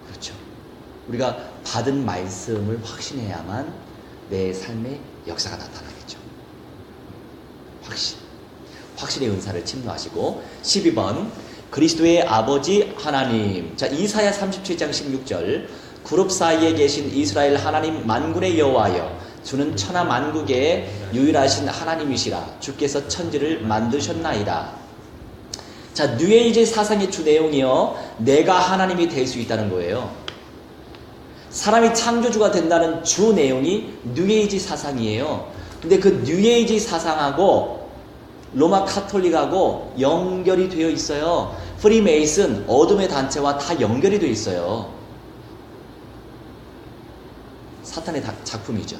A: 그렇죠. 우리가 받은 말씀을 확신해야만 내 삶의 역사가 나타나겠죠. 확신의 은사를 침노하시고 12번 그리스도의 아버지 하나님. 자, 이사야 37장 16절 그룹 사이에 계신 이스라엘 하나님 만군의 여호와여 주는 천하 만국의 유일하신 하나님이시라. 주께서 천지를 만드셨나이다. 자, 뉴에이지 사상의 주 내용이요, 내가 하나님이 될 수 있다는 거예요. 사람이 창조주가 된다는 주 내용이 뉴에이지 사상이에요. 근데 그 뉴에이지 사상하고 로마 카톨릭하고 연결이 되어 있어요. 프리메이슨, 어둠의 단체와 다 연결이 되어 있어요. 사탄의 작품이죠.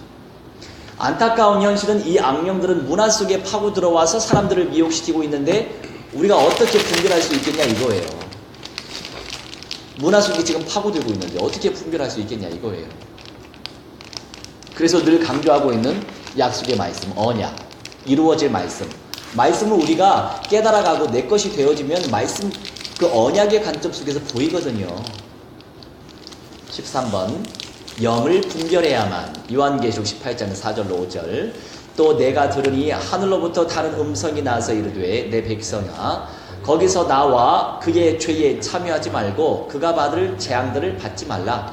A: 안타까운 현실은 이 악령들은 문화 속에 파고 들어와서 사람들을 미혹시키고 있는데 우리가 어떻게 분별할 수 있겠냐 이거예요. 문화 속에 지금 파고들고 있는데 어떻게 분별할 수 있겠냐 이거예요. 그래서 늘 강조하고 있는 약속의 말씀, 언약, 이루어질 말씀을 우리가 깨달아가고 내 것이 되어지면 말씀, 그 언약의 관점 속에서 보이거든요. 13번 영을 분별해야만. 요한계시록 18장 4절로 5절 또 내가 들으니 하늘로부터 다른 음성이 나서 이르되 내 백성아 거기서 나와 그의 죄에 참여하지 말고 그가 받을 재앙들을 받지 말라.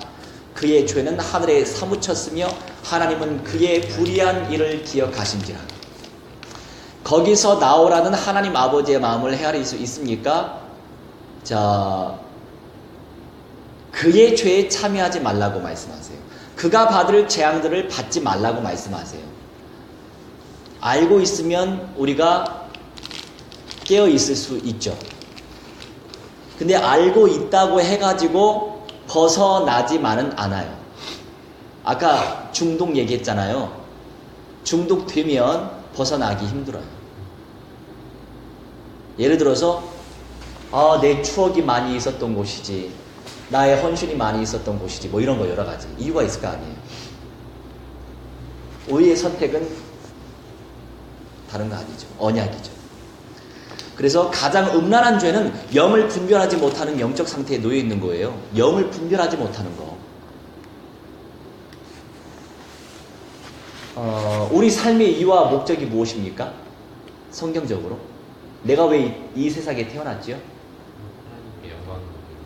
A: 그의 죄는 하늘에 사무쳤으며 하나님은 그의 불의한 일을 기억하신지라. 거기서 나오라는 하나님 아버지의 마음을 헤아릴 수 있습니까? 자, 그의 죄에 참여하지 말라고 말씀하세요. 그가 받을 재앙들을 받지 말라고 말씀하세요. 알고 있으면 우리가 깨어 있을 수 있죠. 근데 알고 있다고 해가지고 벗어나지만은 않아요. 아까 중독 얘기했잖아요. 중독되면 벗어나기 힘들어요. 예를 들어서 내 추억이 많이 있었던 곳이지, 나의 헌신이 많이 있었던 곳이지, 뭐 이런 거 여러 가지 이유가 있을 거 아니에요. 우리의 선택은 다른 거 아니죠. 언약이죠. 그래서 가장 음란한 죄는 영을 분별하지 못하는 영적 상태에 놓여 있는 거예요. 영을 분별하지 못하는 거. 우리 삶의 이유와 목적이 무엇입니까? 성경적으로 내가 왜 이 세상에 태어났지요?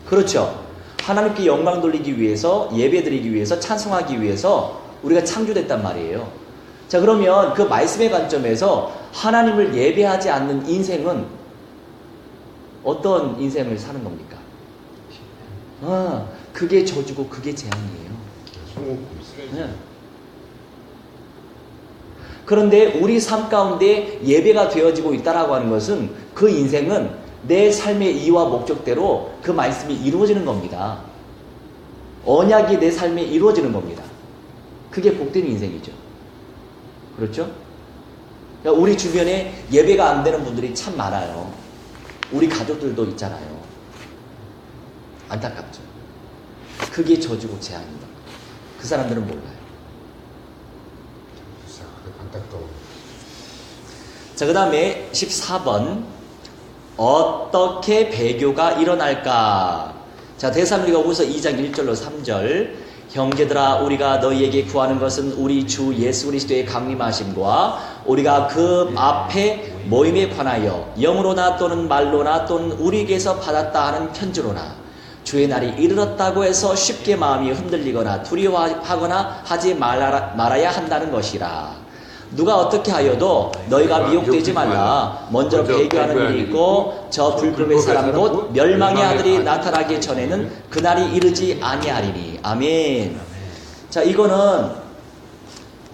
A: 그렇죠. 하나님께 영광 돌리기 위해서, 예배 드리기 위해서, 찬송하기 위해서 우리가 창조됐단 말이에요. 자, 그러면 그 말씀의 관점에서 하나님을 예배하지 않는 인생은 어떤 인생을 사는 겁니까? 그게 저주고 그게 재앙이에요. 네. 그런데 우리 삶 가운데 예배가 되어지고 있다라고 하는 것은 그 인생은 내 삶의 이유와 목적대로 그 말씀이 이루어지는 겁니다. 언약이 내 삶에 이루어지는 겁니다. 그게 복된 인생이죠. 그렇죠? 그러니까 우리 주변에 예배가 안 되는 분들이 참 많아요. 우리 가족들도 있잖아요. 안타깝죠. 그게 저주고 재앙입니다. 그 사람들은 몰라요.
B: 안타까워.
A: 자, 그 다음에 14번. 어떻게 배교가 일어날까? 자, 데살로니가후서 2장 1절로 3절. 형제들아, 우리가 너희에게 구하는 것은 우리 주 예수 그리스도의 강림하심과 우리가 그 앞에 모임에 관하여 영으로나 또는 말로나 또는 우리에게서 받았다 하는 편지로나 주의 날이 이르렀다고 해서 쉽게 마음이 흔들리거나 두려워하거나 하지 말아야 한다는 것이라. 누가 어떻게 하여도 너희가 미혹되지 말라. 먼저 배교하는 일이 있고 저 불금의 사람 곧 멸망의 아들이 나타나기 전에는 그날이 이르지 아니하리니. 아멘. 자, 이거는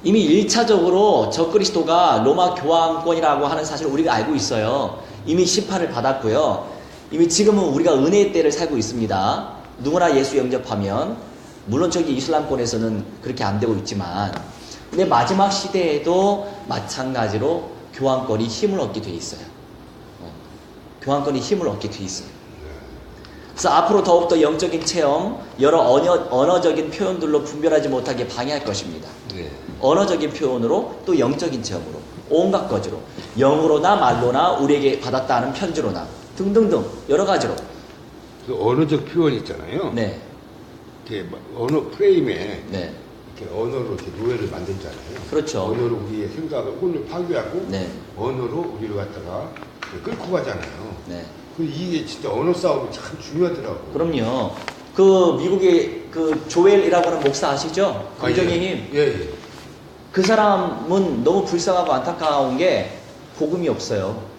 A: 이미 1차적으로 적그리스도가 로마 교황권이라고 하는 사실을 우리가 알고 있어요. 이미 심판을 받았고요. 이미 지금은 우리가 은혜의 때를 살고 있습니다. 누구나 예수 영접하면, 물론 저기 이슬람권에서는 그렇게 안 되고 있지만, 근데 마지막 시대에도 마찬가지로 교황권이 힘을 얻게 돼 있어요. 교황권이 힘을 얻게 돼 있어요. 그래서 앞으로 더욱더 영적인 체험, 여러 언어적인 표현들로 분별하지 못하게 방해할 것입니다. 언어적인 표현으로 또 영적인 체험으로 온갖 거지로 영으로나 말로나 우리에게 받았다 하는 편지로나 등등등 여러 가지로.
B: 그 언어적 표현 있잖아요.
A: 네.
B: 이렇게 언어 프레임에
A: 네.
B: 이렇게 언어로 이렇게 노예를 만들잖아요.
A: 그렇죠.
B: 언어로 우리의 생각을 혼을 파괴하고
A: 네.
B: 언어로 우리를 갖다가 끌고 가잖아요.
A: 네.
B: 그 이게 진짜 언어 싸움이 참 중요하더라고요.
A: 그럼요. 그 미국의 그 조엘이라고 하는 목사 아시죠? 긍정의 힘.
B: 예.
A: 그 사람은 너무 불쌍하고 안타까운 게 복음이 없어요.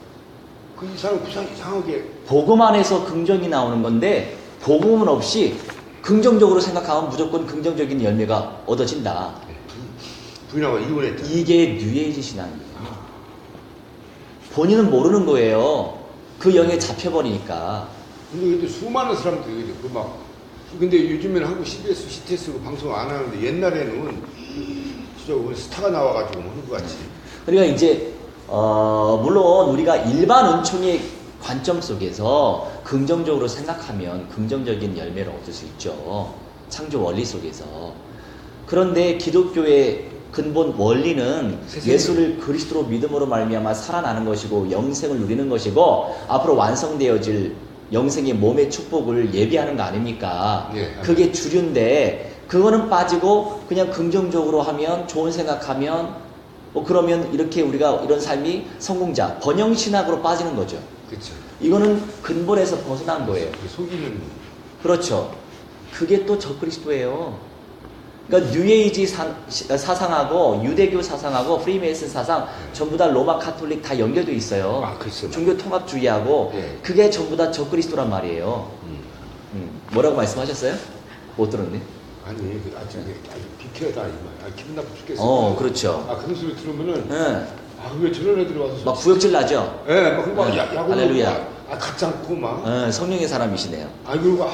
B: 그 사람 이상하게
A: 복음 안에서 긍정이 나오는 건데 복음은 없이 긍정적으로 생각하면 무조건 긍정적인 열매가 얻어진다.
B: 부인하고 이혼했다.
A: 이게 뉴에이지 신앙이에요. 본인은 모르는 거예요. 그 영에 잡혀버리니까.
B: 근데 수많은 사람들이 근데 요즘에는 한국 CBS, CTS로 방송 안 하는데 옛날에는 진짜 우리 스타가 나와가지고 하는 것 같지.
A: 그러니까 이제 물론 우리가 일반 은총의 관점 속에서 긍정적으로 생각하면 긍정적인 열매를 얻을 수 있죠. 창조 원리 속에서. 그런데 기독교의 근본 원리는 예수를 그리스도로 믿음으로 말미암아 살아나는 것이고 영생을 누리는 것이고 앞으로 완성되어질 영생의 몸의 축복을 예비하는 거 아닙니까?
B: 예.
A: 그게 주류인데 그거는 빠지고 그냥 긍정적으로 하면 좋은 생각하면 그러면 이렇게 우리가 이런 삶이 성공자 번영신학으로 빠지는 거죠.
B: 그렇죠.
A: 이거는 근본에서 벗어난 거예요.
B: 속이는.
A: 그렇죠. 그게 또 적그리스도예요. 그러니까 뉴에이지 사상하고 유대교 사상하고 프리메이슨 사상 전부 다 로마 카톨릭 다 연결돼 있어요.
B: 아, 그렇죠.
A: 종교 통합주의하고
B: 예.
A: 그게 전부 다 적그리스도란 말이에요. 뭐라고 말씀하셨어요? 못 들었네.
B: 아니, 아주 비켜다 이 말. 기분 나쁘 죽겠어.
A: 그렇죠.
B: 그런 소리 들으면은.
A: 예.
B: 왜 저런 애들이 와서.
A: 막 구역질 나죠?
B: 예, 막 야구.
A: 할렐루야.
B: 같지 않고 막.
A: 성령의 사람이시네요.
B: 그리고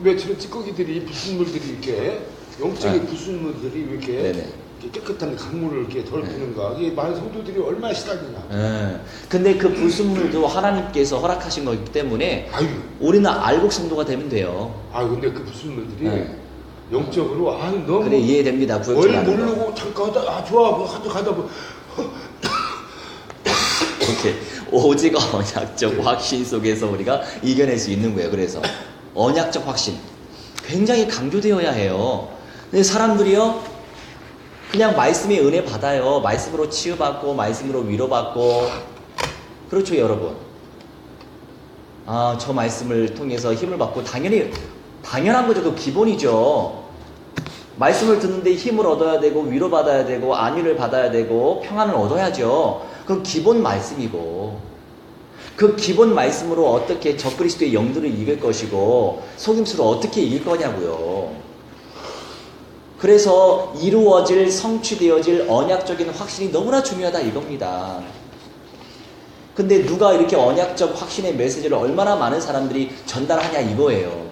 B: 왜 저런 찌꺼기들이 불순물들이 이렇게 영적인 불순물들이 이렇게
A: 네네.
B: 깨끗한 강물을 이렇게 더럽히는가. 이게 많은 성도들이 얼마나 시달리나.
A: 근데 그 불순물도 하나님께서 허락하신 거기 때문에 우리는 알곡 성도가 되면 돼요.
B: 근데 그 불순물들이 영적으로 너무
A: 그래 이해됩니다.
B: 뭘 모르고 잠깐 하다 좋아 가다
A: 이렇게 오직 언약적 확신 속에서 우리가 이겨낼 수 있는 거예요. 그래서 언약적 확신 굉장히 강조되어야 해요. 근데 사람들이요 그냥 말씀의 은혜 받아요. 말씀으로 치유받고 말씀으로 위로받고. 그렇죠, 여러분. 아, 저 말씀을 통해서 힘을 받고 당연한 거죠. 그 기본이죠. 말씀을 듣는데 힘을 얻어야 되고 위로받아야 되고 안위를 받아야 되고 평안을 얻어야죠. 그건 기본 말씀이고 그 기본 말씀으로 어떻게 적그리스도의 영들을 이길 것이고 속임수를 어떻게 이길 거냐고요. 그래서 이루어질 성취되어질 언약적인 확신이 너무나 중요하다 이겁니다. 근데 누가 이렇게 언약적 확신의 메시지를 얼마나 많은 사람들이 전달하냐 이거예요.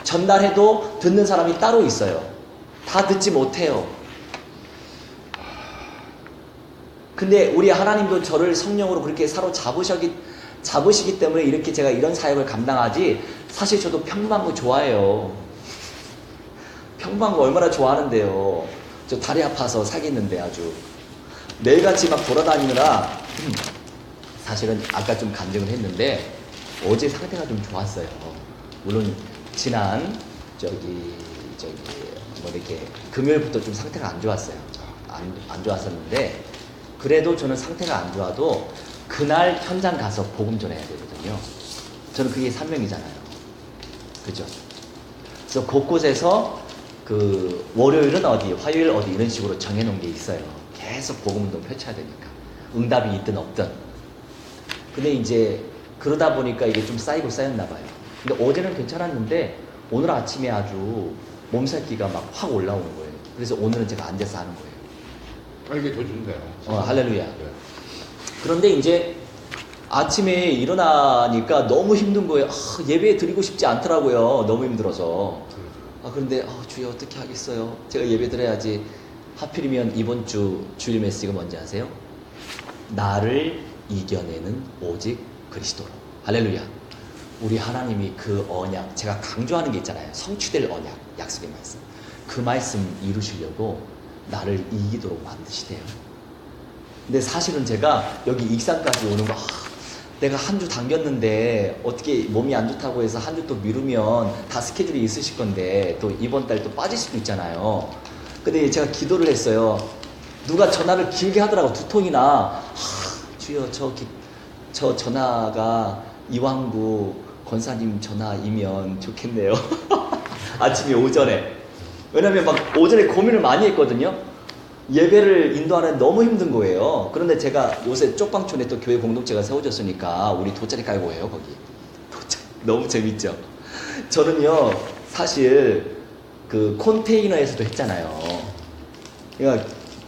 A: 전달해도 듣는 사람이 따로 있어요. 다 듣지 못해요. 근데 우리 하나님도 저를 성령으로 그렇게 잡으시기 때문에 이렇게 제가 이런 사역을 감당하지. 사실 저도 평범한 거 좋아해요. 평범한 거 얼마나 좋아하는데요. 저 다리 아파서 살겠는데 아주 매일같이 막 돌아다니느라 사실은 아까 좀 간증을 했는데 어제 상태가 좀 좋았어요. 물론 지난 뭐 이렇게 금요일부터 좀 상태가 안 좋았어요. 안 좋았었는데 그래도 저는 상태가 안 좋아도 그날 현장 가서 복음 전해야 되거든요. 저는 그게 사명이잖아요. 그죠? 그래서 곳곳에서 그 월요일은 어디, 화요일 어디 이런 식으로 정해놓은 게 있어요. 계속 복음 운동 펼쳐야 되니까. 응답이 있든 없든. 근데 이제 그러다 보니까 이게 좀 쌓였나 봐요. 근데 어제는 괜찮았는데 오늘 아침에 아주 몸살기가 막 확 올라오는 거예요. 그래서 오늘은 제가 앉아서 하는 거예요.
B: 아, 이게 더 좋네요.
A: 할렐루야.
B: 네.
A: 그런데 이제 아침에 일어나니까 너무 힘든 거예요. 예배 드리고 싶지 않더라고요. 너무 힘들어서. 그런데 주여 어떻게 하겠어요? 제가 예배 드려야지. 하필이면 이번 주 주일 메시지가 뭔지 아세요? 나를 이겨내는 오직 그리스도로. 할렐루야. 우리 하나님이 그 언약, 제가 강조하는 게 있잖아요. 성취될 언약, 약속의 말씀. 그 말씀 이루시려고 나를 이기도록 만드시대요. 근데 사실은 제가 여기 익산까지 오는 거, 내가 한 주 당겼는데 어떻게 몸이 안 좋다고 해서 한 주 또 미루면 다 스케줄이 있으실 건데 또 이번 달 또 빠질 수도 있잖아요. 근데 제가 기도를 했어요. 누가 전화를 길게 하더라고. 2통이나. 주여 저 전화가 이왕구 권사님 전화이면 좋겠네요. 아침에 오전에. 왜냐면 막 오전에 고민을 많이 했거든요. 예배를 인도하는 너무 힘든 거예요. 그런데 제가 요새 쪽방촌에 또 교회 공동체가 세워졌으니까 우리 돗자리 깔고 해요, 거기. 돗자리. 너무 재밌죠? 저는요, 사실 그 컨테이너에서도 했잖아요. 그러니까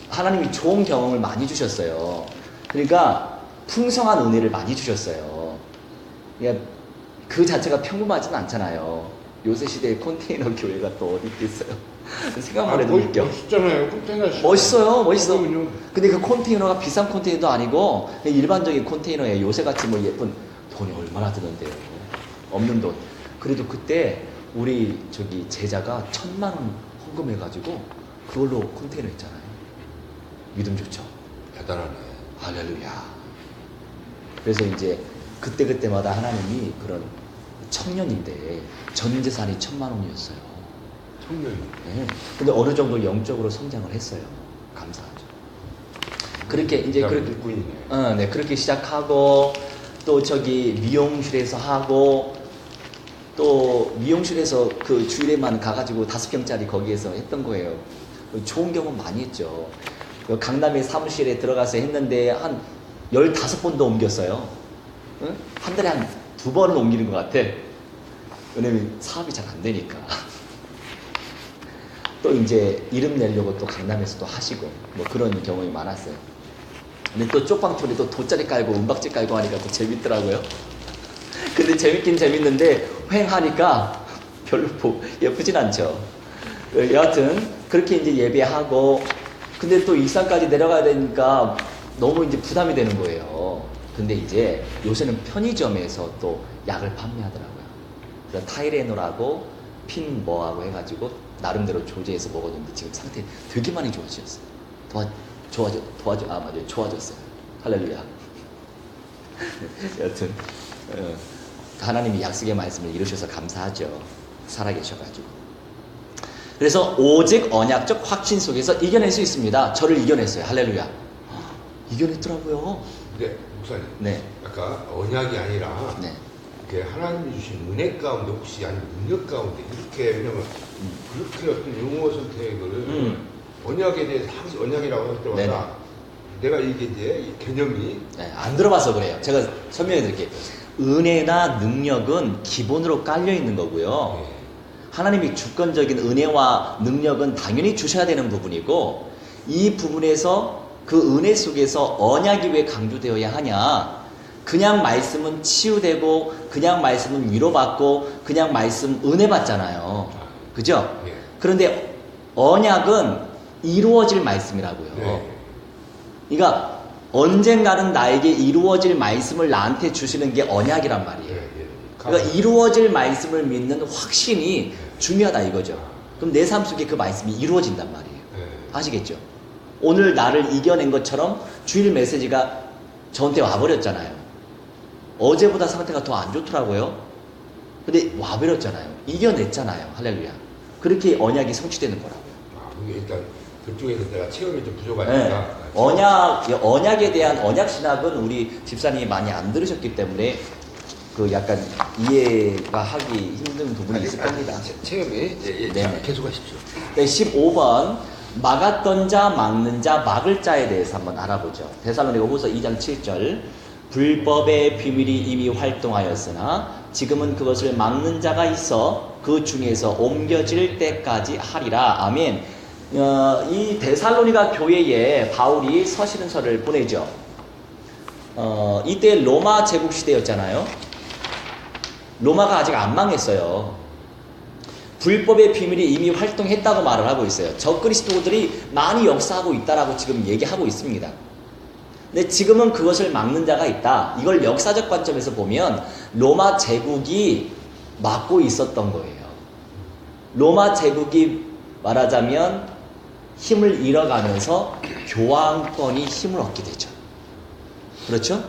A: 하나님이 좋은 경험을 많이 주셨어요. 그러니까 풍성한 은혜를 많이 주셨어요. 그러니까 그 자체가 평범하진 않잖아요. 요새 시대에 컨테이너 교회가 또 어디 있겠어요. 생각만 해도 웃겨.
B: 멋있잖아요. 컨테이너.
A: 멋있어요. 근데 그 컨테이너가 비싼 컨테이너도 아니고 그냥 일반적인 컨테이너예요. 요새같이 뭐 예쁜 돈이 얼마나 드는데요. 없는 돈. 그래도 그때 우리 제자가 1,000만 원 헌금해가지고 그걸로 컨테이너 했잖아요. 믿음 좋죠?
B: 대단하네.
A: 할렐루야. 그래서 이제 그때마다 하나님이 그런 청년인데 전 재산이 1,000만 원이었어요.
B: 청년이.
A: 네. 근데 어느 정도 영적으로 성장을 했어요. 감사하죠. 그렇게 이제 그렇게 시작하고 또 미용실에서 하고 또 미용실에서 그 주일에만 가가지고 5평짜리 거기에서 했던 거예요. 좋은 경험 많이 했죠. 강남의 사무실에 들어가서 했는데 한 15번도 옮겼어요. 응? 한 달에 한 2번은 옮기는 것 같아. 왜냐면 사업이 잘 안 되니까. 또 이제 이름 내려고 또 강남에서 또 하시고 뭐 그런 경험이 많았어요. 근데 또 쪽방촌에 또 돗자리 깔고 은박지 깔고 하니까 또 재밌더라고요. 근데 재밌긴 재밌는데 휑하니까 별로 예쁘진 않죠. 여하튼 그렇게 이제 예배하고 근데 또 익산까지 내려가야 되니까 너무 이제 부담이 되는 거예요. 근데 이제 요새는 편의점에서 또 약을 판매하더라고요. 그래서 타이레놀하고 핀 뭐하고 해가지고 나름대로 조제해서 먹었는데 지금 상태 되게 많이 좋아졌어요. 좋아졌어요. 할렐루야. 여튼 하나님이 약속의 말씀을 이루셔서 감사하죠. 살아계셔가지고. 그래서 오직 언약적 확신 속에서 이겨낼 수 있습니다. 저를 이겨냈어요. 할렐루야. 이겨냈더라고요.
B: 근데 목사님,
A: 네.
B: 아까 언약이 아니라
A: 네.
B: 이렇게 하나님이 주신 은혜 가운데 혹시 아니면 능력 가운데 이렇게 왜냐면 그렇게 어떤 용어 선택을 언약에 대해서 항상 언약이라고 할 때마다
A: 네네.
B: 내가 이게 이제 이 개념이
A: 네, 안 들어봐서 그래요. 제가 설명해 드릴게요. 은혜나 능력은 기본으로 깔려 있는 거고요.
B: 네.
A: 하나님이 주권적인 은혜와 능력은 당연히 주셔야 되는 부분이고, 이 부분에서 그 은혜 속에서 언약이 왜 강조되어야 하냐? 그냥 말씀은 치유되고, 그냥 말씀은 위로받고, 그냥 말씀 은혜 받잖아요. 그죠?
B: 네.
A: 그런데 언약은 이루어질 말씀이라고요.
B: 네.
A: 그러니까 언젠가는 나에게 이루어질 말씀을 나한테 주시는 게 언약이란 말이에요.
B: 네, 네.
A: 그러니까 이루어질 말씀을 믿는 확신이 중요하다 이거죠. 그럼 내 삶 속에 그 말씀이 이루어진단 말이에요.
B: 네.
A: 아시겠죠? 오늘 나를 이겨낸 것처럼 주일 메시지가 저한테 와버렸잖아요. 어제보다 상태가 더 안 좋더라고요. 근데 와버렸잖아요. 이겨냈잖아요. 할렐루야. 그렇게 언약이 성취되는 거라고요.
B: 아, 그게 일단 그쪽에서 내가 체험이 좀
A: 네.
B: 부족하니까
A: 언약에 대한 언약 신학은 우리 집사님이 많이 안 들으셨기 때문에 그 약간 이해가 하기 힘든 부분이 있을 겁니다.
B: 체험이
A: 네네.
B: 계속하십시오.
A: 네, 15번 막았던 자, 막는 자, 막을 자에 대해서 한번 알아보죠. 데살로니가 후서 2장 7절 불법의 비밀이 이미 활동하였으나 지금은 그것을 막는 자가 있어 그 중에서 옮겨질 때까지 하리라. 아멘. 이 데살로니가 교회에 바울이 서신서를 보내죠. 이때 로마 제국 시대였잖아요. 로마가 아직 안 망했어요. 불법의 비밀이 이미 활동했다고 말을 하고 있어요. 적그리스도들이 많이 역사하고 있다라고 지금 얘기하고 있습니다. 근데 지금은 그것을 막는 자가 있다. 이걸 역사적 관점에서 보면 로마 제국이 막고 있었던 거예요. 로마 제국이 말하자면 힘을 잃어가면서 교황권이 힘을 얻게 되죠. 그렇죠?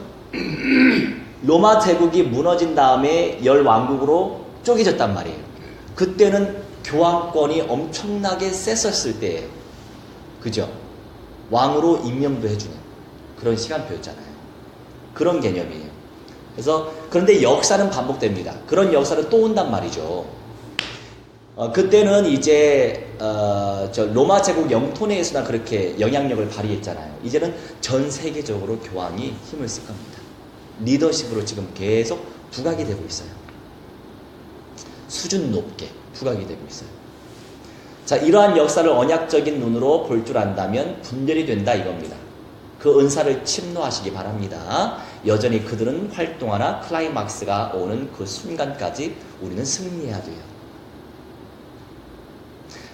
A: 로마 제국이 무너진 다음에 열 왕국으로 쪼개졌단 말이에요. 그때는 교황권이 엄청나게 셌었을 때예요. 그죠? 왕으로 임명도 해주는 그런 시간표였잖아요. 그런 개념이에요. 그래서 그런데 역사는 반복됩니다. 그런 역사는 또 온단 말이죠. 그때는 이제 저 로마 제국 영토 내에서나 그렇게 영향력을 발휘했잖아요. 이제는 전 세계적으로 교황이 힘을 쓸 겁니다. 리더십으로 지금 계속 부각이 되고 있어요. 수준 높게 부각이 되고 있어요. 자, 이러한 역사를 언약적인 눈으로 볼 줄 안다면 분별이 된다 이겁니다. 그 은사를 침노하시기 바랍니다. 여전히 그들은 활동하나 클라이막스가 오는 그 순간까지 우리는 승리해야 돼요.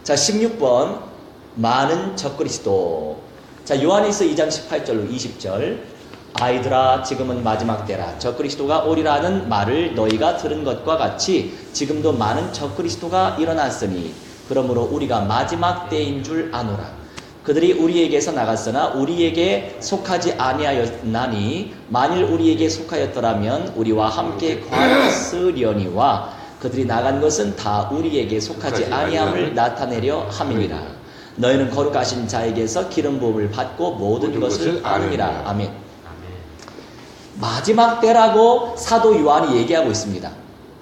A: 자, 16번 많은 적그리스도. 자, 요한일서 2장 18절로 20절 아이들아 지금은 마지막 때라 적그리스도가 오리라는 말을 너희가 들은 것과 같이 지금도 많은 적그리스도가 일어났으니 그러므로 우리가 마지막 때인 줄 아노라. 그들이 우리에게서 나갔으나 우리에게 속하지 아니하였나니 만일 우리에게 속하였더라면 우리와 함께 과였으려니와 그들이 나간 것은 다 우리에게 속하지 아니함을 나타내려 함이니라. 너희는 거룩하신 자에게서 기름 부음을 받고 모든 것을 아느니라. 아멘. 마지막 때라고 사도 요한이 얘기하고 있습니다.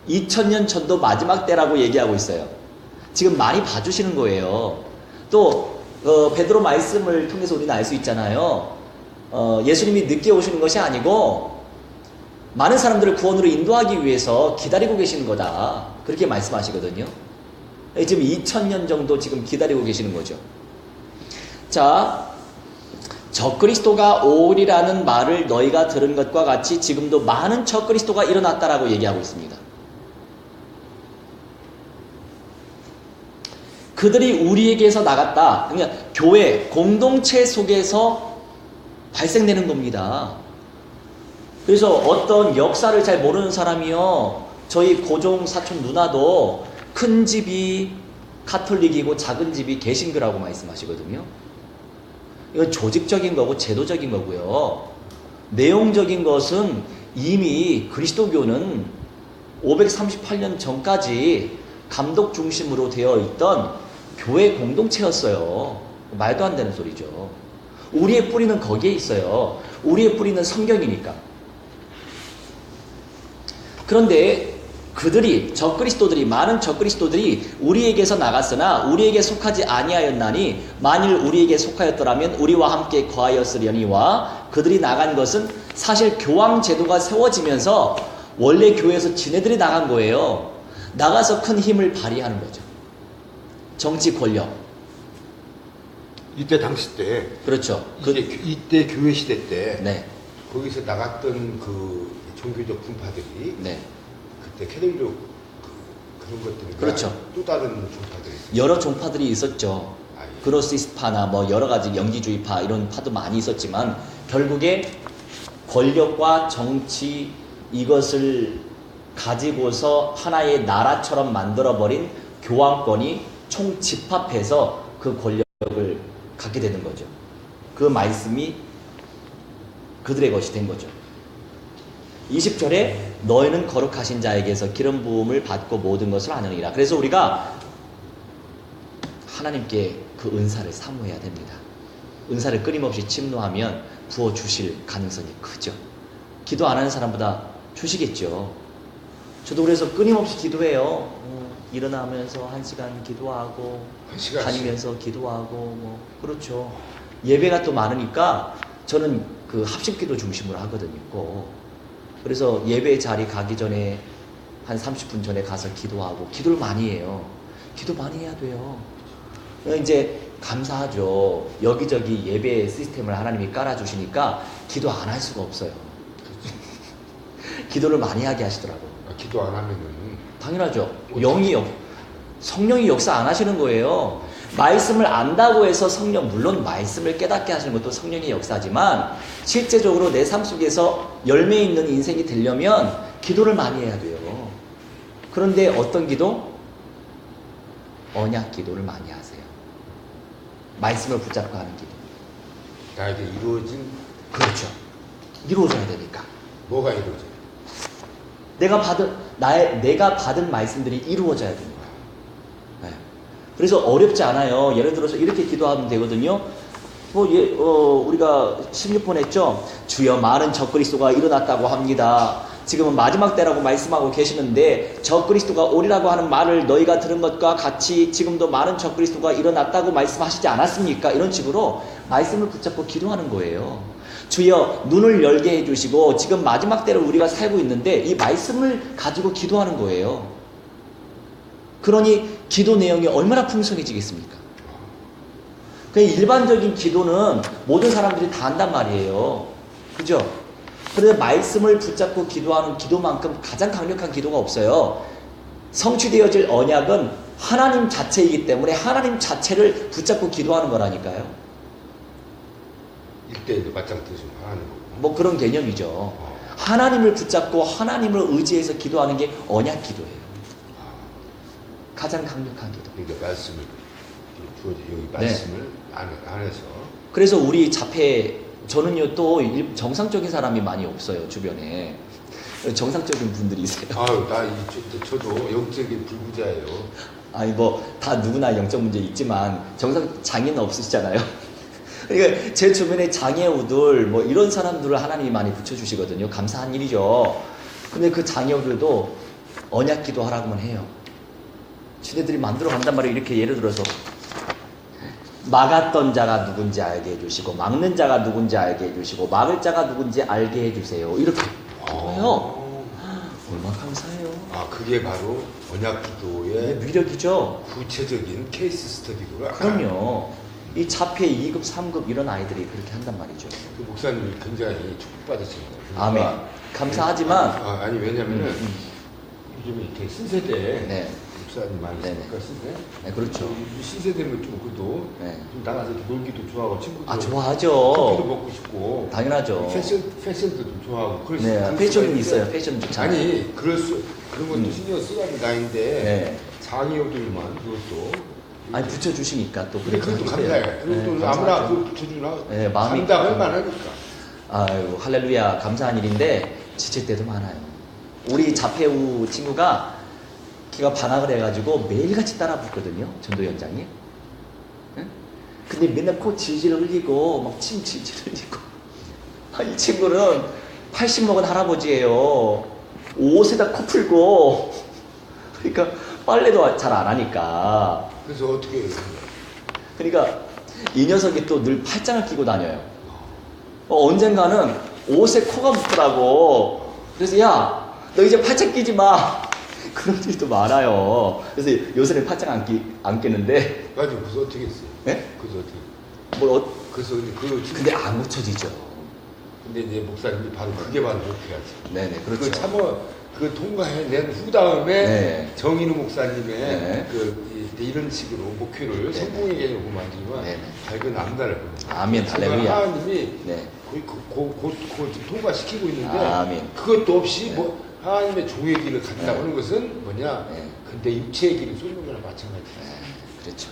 A: 2000년 전도 마지막 때라고 얘기하고 있어요. 지금 많이 봐주시는 거예요. 또 베드로 말씀을 통해서 우리는 알 수 있잖아요. 예수님이 늦게 오시는 것이 아니고 많은 사람들을 구원으로 인도하기 위해서 기다리고 계시는 거다. 그렇게 말씀하시거든요. 지금 2000년 정도 지금 기다리고 계시는 거죠. 자, 적그리스도가 오리라는 말을 너희가 들은 것과 같이 지금도 많은 적그리스도가 일어났다라고 얘기하고 있습니다. 그들이 우리에게서 나갔다. 그러니까 교회, 공동체 속에서 발생되는 겁니다. 그래서 어떤 역사를 잘 모르는 사람이요, 저희 고종 사촌 누나도 큰 집이 카톨릭이고 작은 집이 개신교라고 말씀하시거든요. 이건 조직적인 거고 제도적인 거고요. 내용적인 것은 이미 그리스도교는 538년 전까지 감독 중심으로 되어 있던 교회 공동체였어요. 말도 안 되는 소리죠. 우리의 뿌리는 거기에 있어요. 우리의 뿌리는 성경이니까. 그런데 그들이 많은 적그리스도들이 우리에게서 나갔으나 우리에게 속하지 아니하였나니 만일 우리에게 속하였더라면 우리와 함께 거하였으려니와 그들이 나간 것은 사실 교황 제도가 세워지면서 원래 교회에서 지네들이 나간 거예요. 나가서 큰 힘을 발휘하는 거죠. 정치 권력.
B: 이때 당시 때
A: 그렇죠.
B: 이때 교회 시대 때
A: 네.
B: 거기서 나갔던 그 종교적 분파들이
A: 네.
B: 그때 캐톨릭 그런 것들이
A: 그렇죠.
B: 또 다른 종파들이 있었어요.
A: 여러 종파들이 있었죠.
B: 아, 예.
A: 그노시스파나 뭐 여러 가지 영지주의파 이런 파도 많이 있었지만 결국에 권력과 정치 이것을 가지고서 하나의 나라처럼 만들어버린 교황권이 총집합해서 그 권력을 갖게 되는 거죠. 그 말씀이 그들의 것이 된 거죠. 20절에 너희는 거룩하신 자에게서 기름 부음을 받고 모든 것을 하느니라. 그래서 우리가 하나님께 그 은사를 사모해야 됩니다. 은사를 끊임없이 침노하면 부어주실 가능성이 크죠. 기도 안 하는 사람보다 주시겠죠. 저도 그래서 끊임없이 기도해요. 일어나면서 1시간 기도하고
B: 1시간씩.
A: 다니면서 기도하고 뭐 그렇죠. 예배가 또 많으니까 저는 그 합심기도 중심으로 하거든요. 꼭. 그래서 예배 자리 가기 전에 한 30분 전에 가서 기도하고 기도를 많이 해요. 기도 많이 해야 돼요. 이제 감사하죠. 여기저기 예배 시스템을 하나님이 깔아주시니까 기도 안 할 수가 없어요. 기도를 많이 하게 하시더라고요.
B: 기도 안 하면은
A: 당연하죠. 성령이 역사 안 하시는 거예요. 말씀을 안다고 해서 물론 말씀을 깨닫게 하시는 것도 성령의 역사지만 실제적으로 내 삶 속에서 열매 있는 인생이 되려면 기도를 많이 해야 돼요. 그런데 어떤 기도? 언약 기도를 많이 하세요. 말씀을 붙잡고 하는 기도.
B: 나에게 이루어진
A: 그렇죠. 이루어져야 되니까.
B: 뭐가 이루어져요?
A: 내가 받은 말씀들이 이루어져야 됩니다. 네. 그래서 어렵지 않아요. 예를 들어서 이렇게 기도하면 되거든요. 우리가 16번 했죠. 주여 많은 적그리스도가 일어났다고 합니다. 지금은 마지막 때라고 말씀하고 계시는데 적그리스도가 오리라고 하는 말을 너희가 들은 것과 같이 지금도 많은 적그리스도가 일어났다고 말씀하시지 않았습니까? 이런 식으로 말씀을 붙잡고 기도하는 거예요. 주여 눈을 열게 해주시고 지금 마지막 때를 우리가 살고 있는데 이 말씀을 가지고 기도하는 거예요. 그러니 기도 내용이 얼마나 풍성해지겠습니까? 그냥 일반적인 기도는 모든 사람들이 다 한단 말이에요. 그죠? 그런데 말씀을 붙잡고 기도하는 기도만큼 가장 강력한 기도가 없어요. 성취되어질 언약은 하나님 자체이기 때문에 하나님 자체를 붙잡고 기도하는 거라니까요.
B: 일대일로 맞짱 뜨시면 하는 거고.
A: 뭐 그런 개념이죠. 하나님을 붙잡고 하나님을 의지해서 기도하는 게 언약 기도예요. 가장 강력한 기도.
B: 그러니까 말씀을 여기 말씀을 안에서.
A: 그래서 우리 저는요 또 정상적인 사람이 많이 없어요 주변에. 정상적인 분들이 있어요.
B: 저도 영적인 불구자예요.
A: 아니 뭐 다 누구나 영적 문제 있지만 장애는 없으시잖아요. 그러니까 제 주변에 장애우들 뭐 이런 사람들을 하나님이 많이 붙여주시거든요. 감사한 일이죠. 근데 그 장애우들도 언약 기도하라고만 해요. 지네들이 만들어 간단 말이에요. 이렇게 예를 들어서 막았던 자가 누군지 알게 해주시고 막는 자가 누군지 알게 해주시고 막을 자가 누군지 알게 해주세요. 이렇게 해요. 얼마나 감사해요.
B: 그게 바로 언약 기도의
A: 위력이죠.
B: 구체적인 케이스 스터디구나.
A: 그럼요. 이 자폐 2급, 3급 이런 아이들이 그렇게 한단 말이죠.
B: 그 목사님이 굉장히 축복받으신 거예요.
A: 아멘. 감사하지만
B: 아니 왜냐면은 요즘에 이렇게 신세대
A: 네.
B: 목사님 많이
A: 네네.
B: 있으니까 신세.
A: 네, 그렇죠.
B: 이 신세대면 좀 그래도
A: 네.
B: 좀 나가서 이렇게 놀기도 좋아하고 친구들
A: 좋아하죠.
B: 커피도 먹고 싶고
A: 당연하죠.
B: 패션도 좀 좋아하고 그럴
A: 네,
B: 수
A: 패션은
B: 있는데
A: 있어요. 패션 좋잖아요.
B: 아니 그런 것도 신경 써야 할 나이인데
A: 네.
B: 장애우들만 그것도
A: 아니 붙여주시니까 또
B: 근데 그것도
A: 그렇게
B: 감사해. 그리고 또 아무나 그걸 붙여주나
A: 네, 마음이
B: 감당할 만하니까.
A: 아유 할렐루야 감사한 일인데 지칠 때도 많아요. 우리 자폐우 친구가 걔가 방학을 해가지고 매일같이 따라 붙거든요. 전도연장이. 근데 맨날 코 질질 흘리고 막 침 질질 흘리고. 이 친구는 80 먹은 할아버지예요. 옷에다 코 풀고. 그러니까 빨래도 잘 안 하니까.
B: 그래서 어떻게 해요?
A: 그러니까 이 녀석이 또 늘 팔짱을 끼고 다녀요. 언젠가는 옷에 코가 묻더라고. 그래서 야, 너 이제 팔짱 끼지 마. 그런 일도 많아요. 그래서 요새는 팔짱 안 끼는데.
B: 맞아. 그래서 어떻게 했어요?
A: 네?
B: 그래서 어떻게?
A: 뭘
B: 그래서
A: 근데 안 고쳐지죠.
B: 근데 이제 목사님이 바로 그게 바로 목표야지.
A: 네네, 그렇죠.
B: 그 참어 그 통과해낸 후 다음에
A: 네.
B: 정인우 목사님의
A: 네.
B: 이런 식으로 목표를 성공의 개념으로 만들지만
A: 네네.
B: 밝은 앞날을 봅니다.
A: 아멘, 할렐루야.
B: 하나님이
A: 네.
B: 곧 통과시키고 있는데
A: 아멘.
B: 그것도 없이
A: 네.
B: 뭐 하나님의 종의 길을 간다고
A: 네.
B: 하는 것은 뭐냐?
A: 네.
B: 근데 육체의 길을 쏘는 거랑 마찬가지예요.
A: 그렇죠.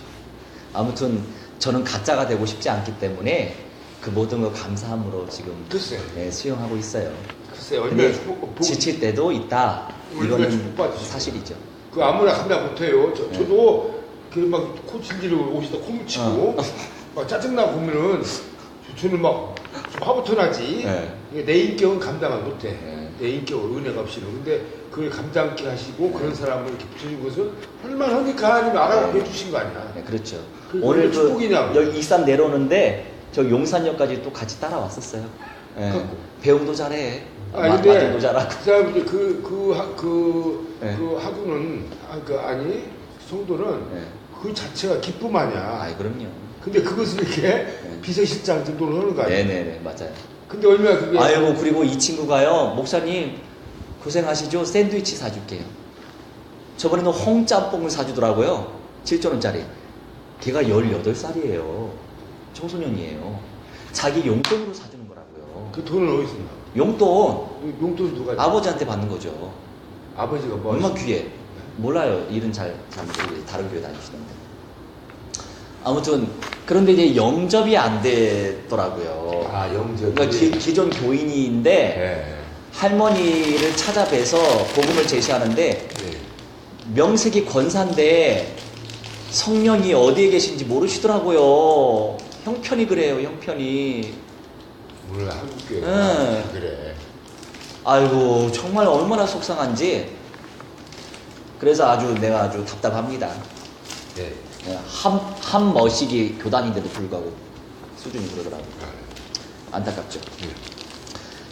A: 아무튼 저는 가짜가 되고 싶지 않기 때문에 그 모든 걸 감사함으로 지금
B: 글쎄.
A: 수용하고 있어요.
B: 글쎄 얼마나
A: 근데 지칠 때도 있다.
B: 얼마나
A: 이거는
B: 축복받으시고.
A: 사실이죠.
B: 그 아무나 감당 못해요.
A: 네.
B: 저도 그 막 코 질지르고 옷에다 코 묻히고 막 짜증나고 보면은 저는 막 좀 화부터 나지.
A: 네.
B: 이게 내 인격은 감당을 못해.
A: 네.
B: 내 인격을 은혜가 없이는. 근데 그걸 감당케 하시고 그런 사람을 이렇게 붙여준 것은 얼마나 하니까 하나님이 알아보게 해주신 거 아니야.
A: 네, 그렇죠.
B: 그
A: 오늘
B: 얼마나 축복이냐고.
A: 여기 익산 내려오는데 저 용산역까지 또 같이 따라왔었어요. 네. 배웅도 잘해.
B: 근데
A: 마중도 잘하고.
B: 그 사람 이제
A: 네.
B: 그 학우는 아니 성도는
A: 네.
B: 그 자체가 기쁨 아니야.
A: 아이 그럼요.
B: 근데 그것을 이렇게 비서실장 정도로 하는 거 아니야.
A: 네네네 맞아요.
B: 근데 얼마나 그게
A: 아이고 그리고 이 친구가요 목사님 고생하시죠 샌드위치 사줄게요. 저번에는 홍짬뽕을 사주더라고요. 7,000원짜리. 걔가 18살이에요. 청소년이에요. 자기 용돈으로 사주는 거라고요.
B: 그 돈을 어디서 나?
A: 용돈
B: 용돈 누가 줘?
A: 아버지한테 받는 거죠.
B: 아버지가 뭐
A: 얼마
B: 하시-
A: 귀해. 몰라요. 일은 잘 모르겠어요. 다른 교회 다니시는데. 아무튼 그런데 이제 영접이 안 되더라고요.
B: 아 영접이.
A: 그러니까 기존 교인인데
B: 네.
A: 할머니를 찾아뵈서 복음을 제시하는데
B: 네.
A: 명색이 권사인데 성령이 어디에 계신지 모르시더라고요. 형편이 그래요. 형편이.
B: 오늘 한국 교회
A: 네.
B: 그래.
A: 아이고 정말 얼마나 속상한지. 그래서 내가 아주 답답합니다.
B: 네.
A: 한 머시기 교단인데도 불구하고 수준이 그러더라고요. 안타깝죠.
B: 네.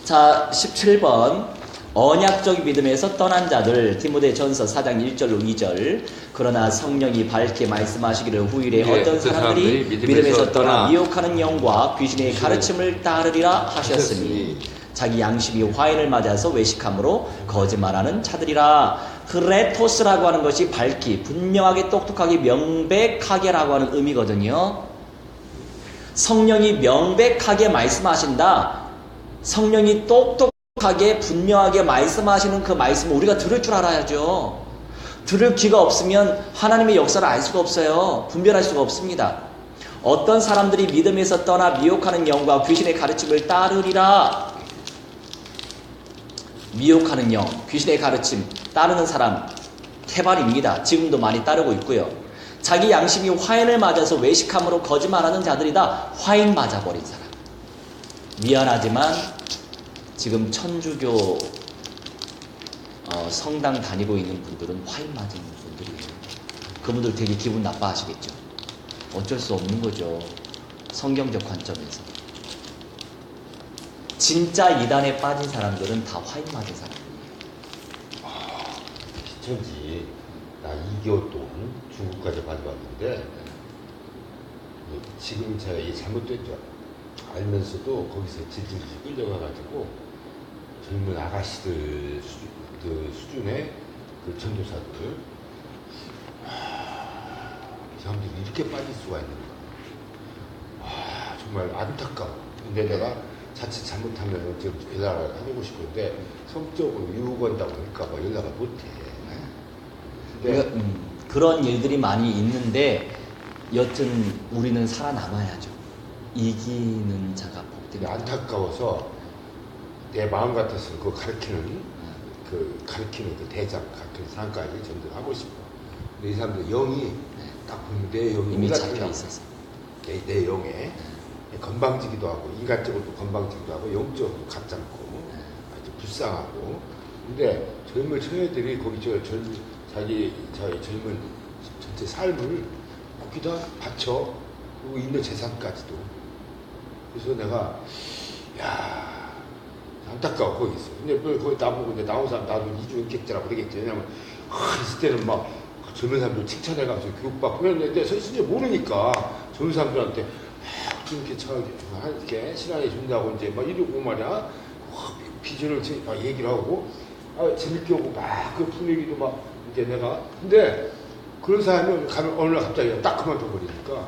A: 자 17번 언약적 믿음에서 떠난 자들 디모데전서 4장 1절로 2절 그러나 성령이 밝게 말씀하시기를 후일에
B: 네,
A: 어떤
B: 어떤
A: 사람들이
B: 사람들이
A: 믿음에서 떠나
B: 떠나
A: 미혹하는 영과 귀신의 가르침을 따르리라 하셨으니 자기 양심이 화인을 맞아서 외식함으로 거짓말하는 자들이라. 흐레토스라고 하는 것이 밝기, 분명하게, 똑똑하게, 명백하게라고 하는 의미거든요. 성령이 명백하게 말씀하신다. 성령이 똑똑하게 분명하게 말씀하시는 그 말씀을 우리가 들을 줄 알아야죠. 들을 귀가 없으면 하나님의 역사를 알 수가 없어요. 분별할 수가 없습니다. 어떤 사람들이 믿음에서 떠나 미혹하는 영과 귀신의 가르침을 따르리라. 미혹하는 영, 귀신의 가르침 따르는 사람 태반입니다. 지금도 많이 따르고 있고요. 자기 양심이 화인을 맞아서 외식함으로 거짓말하는 자들이다. 화인 맞아버린 사람. 미안하지만 지금 천주교 성당 다니고 있는 분들은 화인 맞은 분들이에요. 그분들 되게 기분 나빠하시겠죠. 어쩔 수 없는 거죠. 성경적 관점에서. 진짜 이단에 빠진 사람들은 다 화인 맞은 사람들이에요.
B: 기천지 나 2개월 동안 중국까지 가져왔는데 지금 제가 이게 잘못된 줄 알면서도 거기서 질질 끌려가가지고 젊은 아가씨들 수준의 그 전도사들 이 사람들이 이렇게 빠질 수가 있는가. 정말 안타까워. 근데 내가 자칫 잘못하면 좀 연락을 하고 싶은데 성적으로 유혹한다고 할까봐 연락을 못해. 근데
A: 그런 일들이 많이 있는데 여튼 우리는 살아남아야죠. 이기는 자가 복되게
B: 안타까워서 내 마음 같아서 그 가르치는 그 대장 같은 사람까지 전도하고 싶어. 근데 이 사람들 영이 딱 보면 내 영이
A: 이미
B: 올라타더라고.
A: 잡혀 있어서.
B: 내용에 건방지기도 하고 인간적으로도 건방지기도 하고 영적으로 가짜고 아주 불쌍하고. 근데 젊은 처녀들이 거기 저희 젊은 전체 삶을 거기다 바쳐. 그리고 있는 재산까지도. 그래서 내가 야 안타까워 거기 있어. 근데 거기 나보고 이제 나온 사람 나도 이주인격자라고 그러겠지. 왜냐면 있을 때는 막 젊은 사람들 칭찬해가지고 교육받고 근데 진짜 모르니까 젊은 사람들한테 이렇게 이렇게 신앙이 준다고 이제 막 이러고 말이야. 비전을 막 얘기를 하고 재밌게 오고 막 그 분위기도 막 이제 내가 근데 그런 사람이 가면 어느 날 갑자기 딱 그만둬 버리니까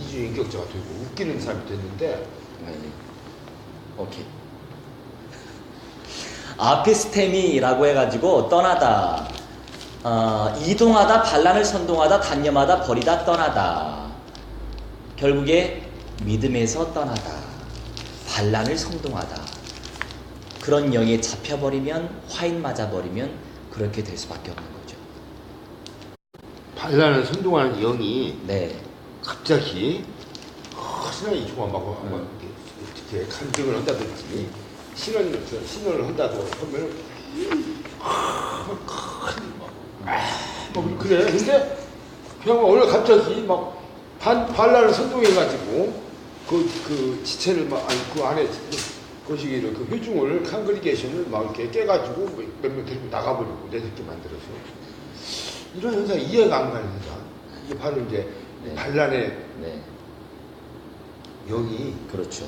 B: 이주인격자가 되고 웃기는 사람이 됐는데.
A: 오케이. 아피스테미라고 해가지고 떠나다, 이동하다, 반란을 선동하다, 단념하다, 버리다, 떠나다. 결국에 믿음에서 떠나다, 반란을 선동하다. 그런 영에 잡혀버리면, 화인 맞아버리면 그렇게 될 수밖에 없는 거죠.
B: 반란을 선동하는 영이
A: 네.
B: 갑자기 신앙이 좋아 막 이렇게 간증을 한다든지 신원을 한다고 하면 막 그래. 근데 그냥 어느 갑자기 막 반란을 선동해가지고 그 지체를 막 아니 그 안에 거시기를 그 회중을 칸그리게이션을 막 이렇게 깨가지고 몇 명 데리고 나가버리고 내새끼 만들어서 이런 현상 이해가 안 가는 현상. 이게 바로 이제 반란의 영이.
A: 그렇죠.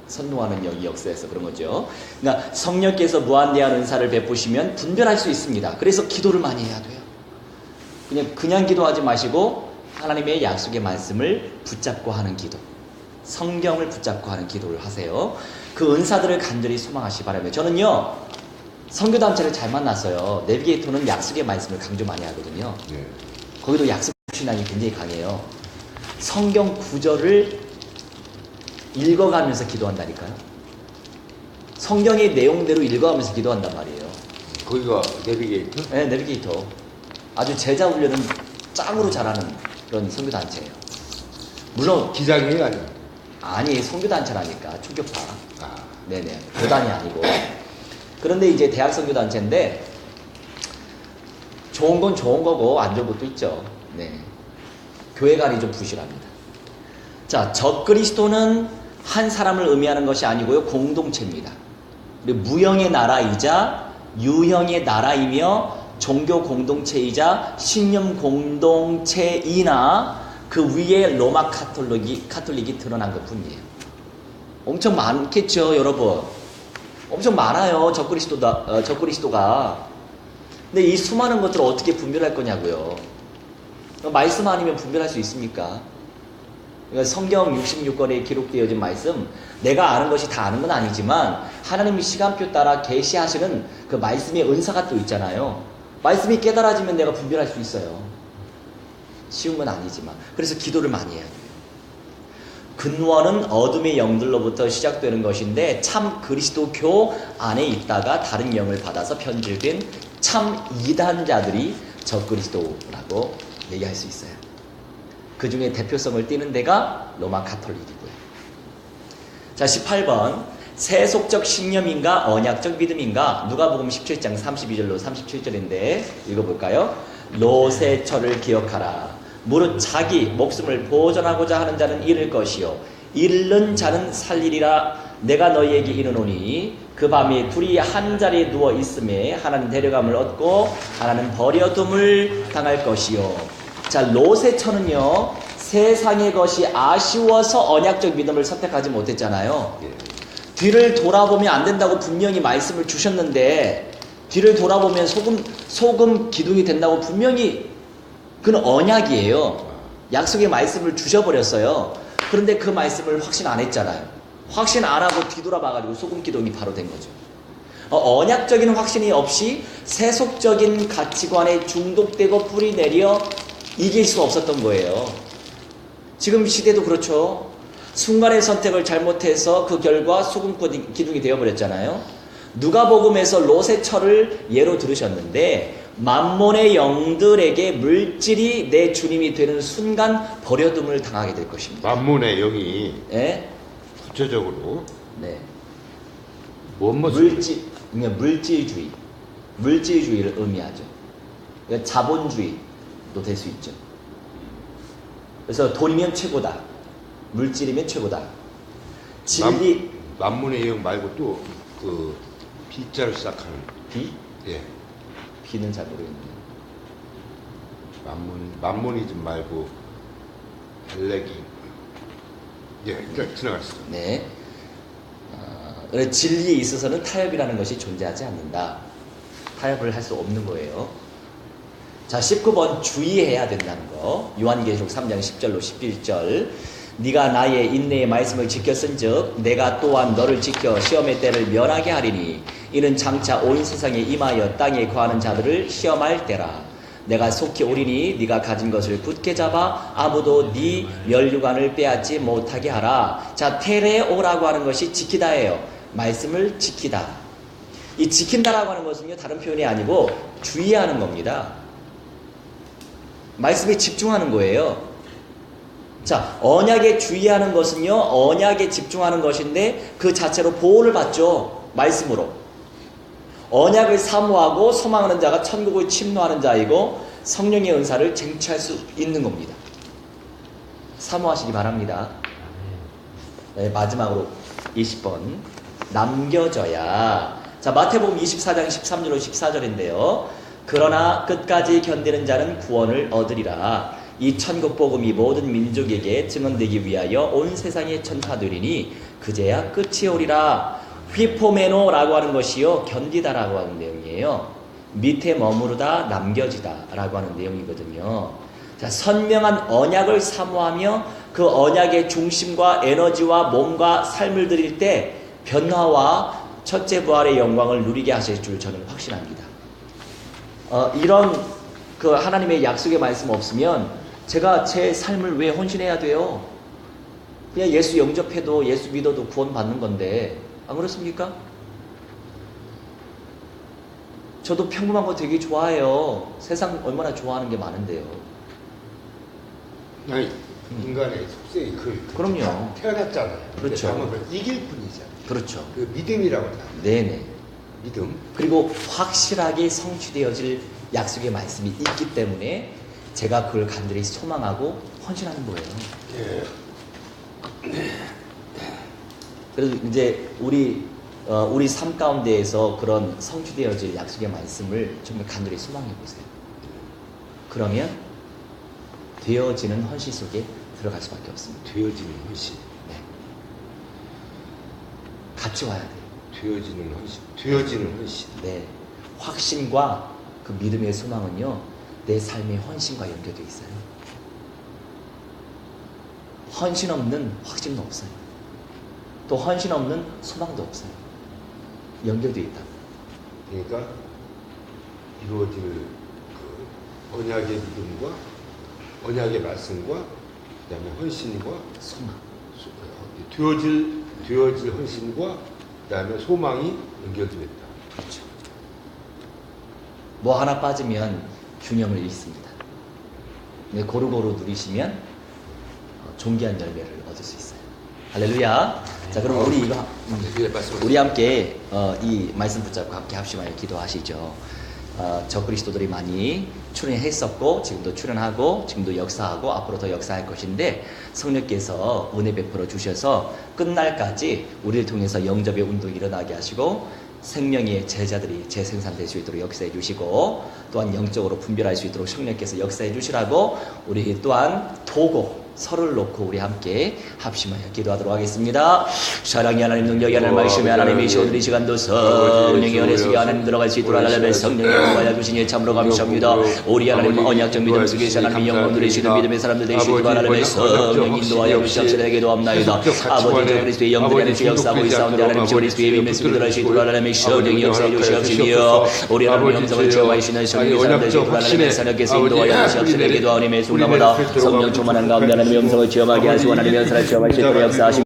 A: 선동하는 영이 역사에서 그런 거죠. 그러니까 성령께서 무한대한 은사를 베푸시면 분별할 수 있습니다. 그래서 기도를 많이 해야 돼요. 그냥 기도하지 마시고 하나님의 약속의 말씀을 붙잡고 하는 기도, 성경을 붙잡고 하는 기도를 하세요. 그 은사들을 간절히 소망하시기 바랍니다. 저는요 선교단체를 잘 만났어요. 내비게이터는 약속의 말씀을 강조 많이 하거든요. 거기도 약속 신앙이 굉장히 강해요. 성경 구절을 읽어가면서 기도한다니까요. 성경의 내용대로 읽어가면서 기도한단 말이에요.
B: 거기가 내비게이터?
A: 네, 내비게이터. 아주 제자 훈련은 짱으로 잘하는 그런 선교단체예요. 물론
B: 기장이에요, 아니요?
A: 아니, 선교단체라니까. 초교파. 네네. 교단이 아니고. 그런데 이제 대학 선교단체인데 좋은 건 좋은 거고 안 좋은 것도 있죠. 네. 교회관이 좀 부실합니다. 자, 적그리스도는 한 사람을 의미하는 것이 아니고요, 공동체입니다. 그리고 무형의 나라이자 유형의 나라이며 종교 공동체이자 신념 공동체이나 그 위에 로마 카톨릭이 드러난 것 뿐이에요. 엄청 많겠죠, 여러분. 엄청 많아요, 적그리스도가. 근데 이 수많은 것들을 어떻게 분별할 거냐고요. 말씀 아니면 분별할 수 있습니까? 그러니까 성경 66권에 기록되어진 말씀, 내가 아는 것이 다 아는 건 아니지만 하나님이 시간표 따라 계시하시는 그 말씀의 은사가 또 있잖아요. 말씀이 깨달아지면 내가 분별할 수 있어요. 쉬운 건 아니지만. 그래서 기도를 많이 해야 돼요. 근원은 어둠의 영들로부터 시작되는 것인데 참 그리스도교 안에 있다가 다른 영을 받아서 편질된 참 이단자들이 적그리스도라고 얘기할 수 있어요. 그 중에 대표성을 띠는 데가 로마 카톨릭이고요. 자, 18번. 세속적 신념인가 언약적 믿음인가? 누가복음 17장 32절로 37절인데 읽어볼까요? 노세처를 기억하라. 무릇 자기 목숨을 보존하고자 하는 자는 잃을 것이요 잃는 자는 살리리라. 내가 너희에게 이르노니 그 밤에 둘이 한 자리에 누워 있음에 하나는 데려감을 얻고 하나는 버려둠을 당할 것이요. 자, 노세처는요 세상의 것이 아쉬워서 언약적 믿음을 선택하지 못했잖아요. 뒤를 돌아보면 안 된다고 분명히 말씀을 주셨는데 뒤를 돌아보면 소금 기둥이 된다고 분명히 그건 언약이에요. 약속의 말씀을 주셔버렸어요. 그런데 그 말씀을 확신 안 했잖아요. 확신 안 하고 뒤돌아봐가지고 소금 기둥이 바로 된 거죠. 언약적인 확신이 없이 세속적인 가치관에 중독되고 뿌리 내려 이길 수가 없었던 거예요. 지금 시대도 그렇죠. 순간의 선택을 잘못해서 그 결과 소금 기둥이 되어버렸잖아요. 누가복음에서 롯의 철을 예로 들으셨는데 만몬의 영들에게 물질이 내 주님이 되는 순간 버려둠을 당하게 될 것입니다.
B: 만몬의 영이
A: 예?
B: 구체적으로
A: 네.
B: 무엇을
A: 그러니까 물질주의를 의미하죠. 그러니까 자본주의도 될 수 있죠. 그래서 돈이면 최고다, 물질이면 최고다. 진리
B: 만몬의 영 말고 또 그 B자로 시작하는
A: 비?
B: 예
A: 비는 잘 모르겠는데.
B: 만모니즘 말고 헬레기 예 일단 지나갔어.
A: 네. 그래서 진리에 있어서는 타협이라는 것이 존재하지 않는다. 타협을 할 수 없는 거예요. 자, 19번 주의해야 된다는 거. 요한계시록 3장 10절로 11절. 네가 나의 인내의 말씀을 지켰은즉 내가 또한 너를 지켜 시험의 때를 면하게 하리니 이는 장차 온 세상에 임하여 땅에 거하는 자들을 시험할 때라. 내가 속히 오리니 네가 가진 것을 굳게 잡아 아무도 네 면류관을 빼앗지 못하게 하라. 자, 테레오라고 하는 것이 지키다예요. 말씀을 지키다. 이 지킨다라고 하는 것은요, 다른 표현이 아니고 주의하는 겁니다. 말씀에 집중하는 거예요. 자, 언약에 주의하는 것은요, 언약에 집중하는 것인데 그 자체로 보호를 받죠. 말씀으로. 언약을 사모하고 소망하는 자가 천국을 침노하는 자이고 성령의 은사를 쟁취할 수 있는 겁니다. 사모하시기 바랍니다. 네, 마지막으로 20번. 남겨져야. 자, 마태복음 24장 13절로 14절인데요. 그러나 끝까지 견디는 자는 구원을 얻으리라. 이 천국 복음이 모든 민족에게 증언되기 위하여 온 세상에 전파되리니 그제야 끝이 오리라. 휘포메노라고 하는 것이요, 견디다라고 하는 내용이에요. 밑에 머무르다, 남겨지다라고 하는 내용이거든요. 자, 선명한 언약을 사모하며 그 언약의 중심과 에너지와 몸과 삶을 드릴 때 변화와 첫째 부활의 영광을 누리게 하실 줄 저는 확신합니다. 이런 그 하나님의 약속의 말씀 없으면 제가 제 삶을 왜 헌신해야 돼요? 그냥 예수 영접해도 예수 믿어도 구원 받는 건데, 안 그렇습니까? 저도 평범한 거 되게 좋아해요. 세상 얼마나 좋아하는 게 많은데요.
B: 아니, 인간의 속성이
A: 그럼요.
B: 태어났잖아요.
A: 그렇죠.
B: 다만 이길 뿐이잖아요.
A: 그렇죠.
B: 그 믿음이라고 하잖아요.
A: 네네.
B: 믿음.
A: 그리고 확실하게 성취되어질 약속의 말씀이 있기 때문에 제가 그걸 간절히 소망하고 헌신하는 거예요.
B: 예.
A: 그래서 이제 우리 삶 가운데에서 그런 성취되어질 약속의 말씀을 정말 간절히 소망해 보세요. 그러면 되어지는 헌신 속에 들어갈 수밖에 없습니다.
B: 되어지는 헌신.
A: 네. 같이 와야 돼요.
B: 되어지는 헌신. 되어지는 헌신.
A: 네. 확신과 그 믿음의 소망은요, 내 삶의 헌신과 연결되어 있어요. 헌신 없는 확신도 없어요. 또 헌신 없는 소망도 없어요. 연결되어 있다.
B: 그러니까 이루어질 그 언약의 믿음과 언약의 말씀과 그다음에 헌신과
A: 소망.
B: 되어질 헌신과 그다음에 소망이 연결되어 있다.
A: 그렇죠. 뭐 하나 빠지면 균형을 잃습니다. 근데 고루고루 누리시면 존귀한 열매를 얻을 수 있어요. 할렐루야. 자, 그럼 우리 이거 우리 함께 이 말씀 붙잡고 함께 합심하여 기도하시죠. 적그리스도들이 많이 출연했었고 지금도 출연하고 지금도 역사하고 앞으로 더 역사할 것인데 성령께서 은혜 베풀어 주셔서 끝날까지 우리를 통해서 영접의 운동이 일어나게 하시고 생명의 제자들이 재생산될 수 있도록 역사해 주시고 또한 영적으로 분별할 수 있도록 성령께서 역사해 주시라고 우리 또한 도고 서로를 놓고 우리 함께 합심하여 기도하도록 하겠습니다. 사랑의 하나님, 능력의 하나님, 말씀의 하나님이시오. 오늘 이 시간도 성령의 은혜 속에 하나님 들어갈 수 있도록 하나님의 성령의 도와여 주시니 참으로 감사합니다. 우리 하나님 언약적 믿음 속에서 하나님 영광 누리시는 믿음의 사람들 되시기를 하나님의 성령 인도하여 주시옵소서. 기도합나이다. 아버지 주 그리스도의 영들이 하나님 주 역사하고 있사온데 하나님 주 그리스도의 믿음의 속에 들어갈 수 있도록 하나님의 성령이 역사해 주시옵시며 우리 하나님 영성을 체험하시는 성령의 사람들 되시기를 하나님의 사령께서 인도하여 주시옵소서. 기도하오니 매 순간마다 성령 충만한 가운데 하나님의 영성을 체험하게 하시고 하나님의 연사를 체험할 수 있도록 역사하시며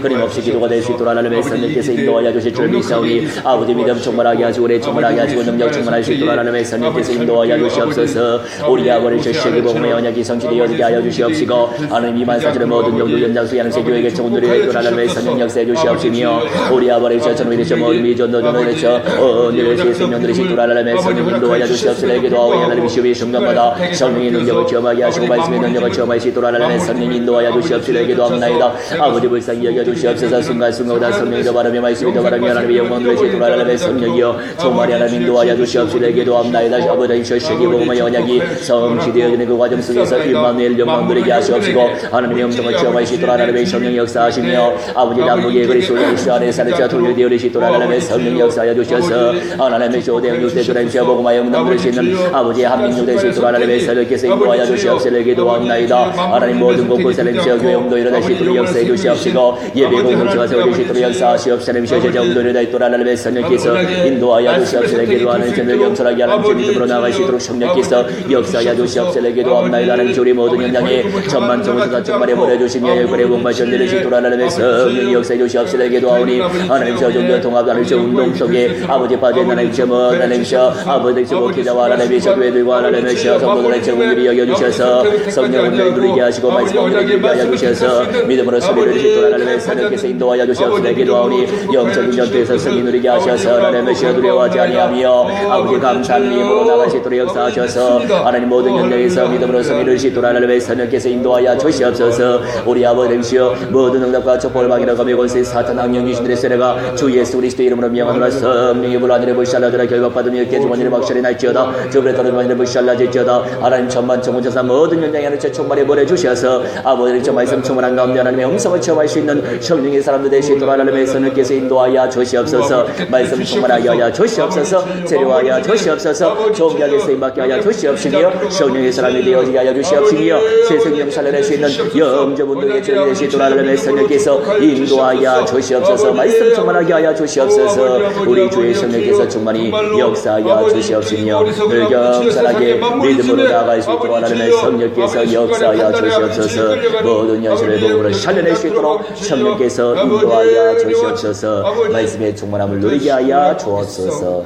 A: 끊임없이 기도가 될 수 있도록 하나님의 성령께서 인도하여 주실 줄 믿사오니 아버지 믿음 충만하게 하시고 은혜 충만하게 하시고 능력 충만할 수 있도록 하나님의 성령께서 인도하여 주시옵소서. 우리 아버지 주시기 복음의 언약이 성취되어지게 하여 주시옵시고 하나님 이만 사절의 모든 영도 연장수 양세 교회 개척 온누리 회도를 하나님의 성령 역사해 주시옵시며 우리 아버지 저처럼 이르셔 모든 미전 너전을 외쳐 언누리 시 성령들이 시도를 하나님의 성령 인도하여 주시옵소서에게도 아오니 하나님의 시험이 순간마다 성령의 능력을 체험하게 하시고 말씀의 능력을 체험하여 시도를 하나님의 성령 인도하여 주시옵소서에게도 합나이다. 아버지 불쌍히 여겨 주시옵소서. 순간순간마다 성령이 더 바라며 말씀이 더 바라며 하나님의 영광들을 시도를 하나님의 성령이여 정말이 하나님 인도하여 주시옵소서에게도 합나이다. 아버지 저시기 복음의 언약이 성취되어지는 그 과정 속에서 임마누엘 영광 누리게 하시옵시고 하나님의 영성을 체험하시도록 하나님의 성령 역사하시며 아버지 남북의 그리스도 예수 안에 사는 자 돌려되어 오시도록 하나님의 성령 역사하여 주셔서 하나님의 조대형 육대주는 제복음과 영광을 시는 아버지 한민족 되시도록 하나님의 성령께서 인도하여 주시옵소서에게도 합나이다. 하나님 모든 곳곳에는 지역교회 영도 일어나시도록 역사해 주시옵시고 예배 공동체가 세워주시도록 역사하시옵소서. 하나님 제자 영도 일어나시도록 하나님의 성령께서 인도하여 주시옵소서에게도 하나님 저를 겸손하게 하나님 믿음으로 나가시도록 성령께서 역사하여 주시옵소서에게도 합나이다. 하나님 우리 모든 현장에 천만 정원수가 정말에 보내주시며 열거래 공발 전대를 시도록 하나님의 성령이 역사해 주시옵소서에게도 하오니 하나님 저 종교 통합 하나님 저 운동 속에 아버지 빠진 하나님 저 먼 하나님 저 아버지 저 목회자와 하나님의 저 교회들과 하나님의 저 성도들의 제공들이 여겨주셔서 성령 운명을 누리게 하시고 말씀 운명을 누리게 하여 주셔서 믿음으로 소리를 시도록 하나님의 성령께서 인도하여 주시옵소서에게도 하오니 영적인 전투에서 승리 누리게 하셔서 하나님의 시어 두려워하지 아니하며 아버지 감사한 믿음으로 나가시도록 역사하셔서 하나님 모든 현장에서 믿음으로 승리를 시도록 하나님의 성령께서 인도하여 주시옵소서. 우리 아버지시여 모든 응답과 척벌 방이라고 하며 권세 사탄 악령 귀신들의 세례가 주 예수 그리스도 이름으로 명하노라. 성령의 불안이를 불살라더라 결박받으며 이렇게 주머니를 박살이 날지어다 저불에 떨어진 만이를 불살라질지어다. 하나님 천만 천군천사 모든 현장에 하는 제 총말에 보내주셔서 아버지의 저 말씀 충만한 가운데 하나님의 음성을 체험할 수 있는 성령의 사람들 되시도록 하나님의 성령께서 인도하여 주시옵소서. 말씀 충만하게 하여 주시옵소서. 재료하여 주시옵소서. 종교하게 쓰임받게 하여 주시옵시며 성령의 사람이 되어지게 하여 주시옵시며 세상령 살려낼 수 있는 영접운동의 주역이 되시도록 하나님의 성령께서 인도하여 주시옵소서. 말씀 충만하게 하여 주시옵소서. 우리 주의 성령께서 충만히 역사하여 주시옵시며 늘 겸손하게 믿음으로 나아갈 수 있도록 하나님의 성령께서 역사하여 주시옵소서. 모든 현실의 복음으로 살려낼 수 있도록 성령께서 인도하여 주시옵소서. 말씀의 충만함을 누리게 하여 주옵소서.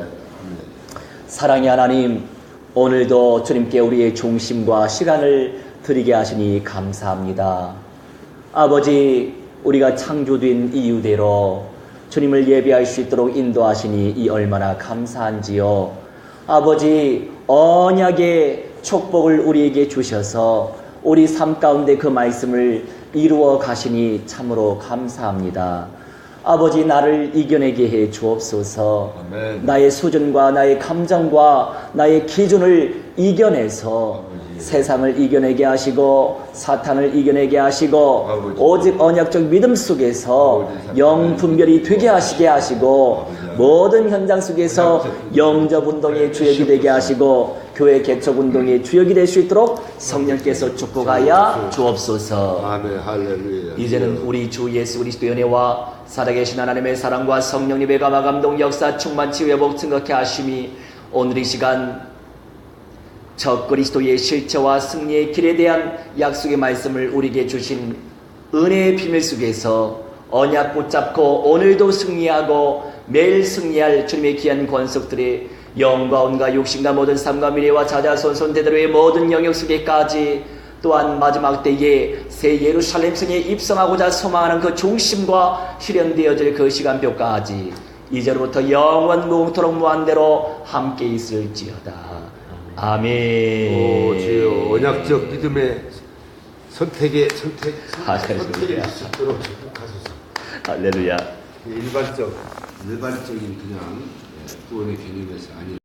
A: 사랑의 하나님, 오늘도 주님께 우리의 중심과 시간을 드리게 하시니 감사합니다. 아버지, 우리가 창조된 이유대로 주님을 예배할 수 있도록 인도하시니 이 얼마나 감사한지요. 아버지, 언약의 축복을 우리에게 주셔서 우리 삶 가운데 그 말씀을 이루어 가시니 참으로 감사합니다. 아버지, 나를 이겨내게 해 주옵소서.
B: 아멘.
A: 나의 수준과 나의 감정과 나의 기준을 이겨내서 세상을 이겨내게 하시고 사탄을 이겨내게 하시고
B: 아버지.
A: 오직 언약적 믿음 속에서 영 분별이 되게 하시게 하시고 모든 현장 속에서 영접운동의 주역이 되게 하시고 교회 개척운동의 주역이 될 수 있도록 성령께서 축복하여 주옵소서.
B: 아멘. 할렐루야.
A: 이제는 우리 주 예수 그리스도의 은혜와 살아계신 하나님의 사랑과 성령님의 감화 감동 역사 충만 치유 회복 증거케 하심이 오늘 이 시간 저 그리스도의 실체와 승리의 길에 대한 약속의 말씀을 우리에게 주신 은혜의 비밀 속에서 언약 붙잡고 오늘도 승리하고 매일 승리할 주님의 귀한 권속들의 영과 온과 육신과 모든 삶과 미래와 자자손 손대대로의 모든 영역 속에까지 또한 마지막 때에 새 예루살렘 성에 입성하고자 소망하는 그 중심과 실현되어질 그 시간표까지 이제로부터 영원 무궁토록 무한대로 함께 있을지어다. 아멘.
B: 오, 주여, 언약적 믿음의 선택이
A: 할렐루야.
B: 있도록 축복하소서.
A: 할렐루야.
B: 일반적인 그냥 구원의 개념에서 아니라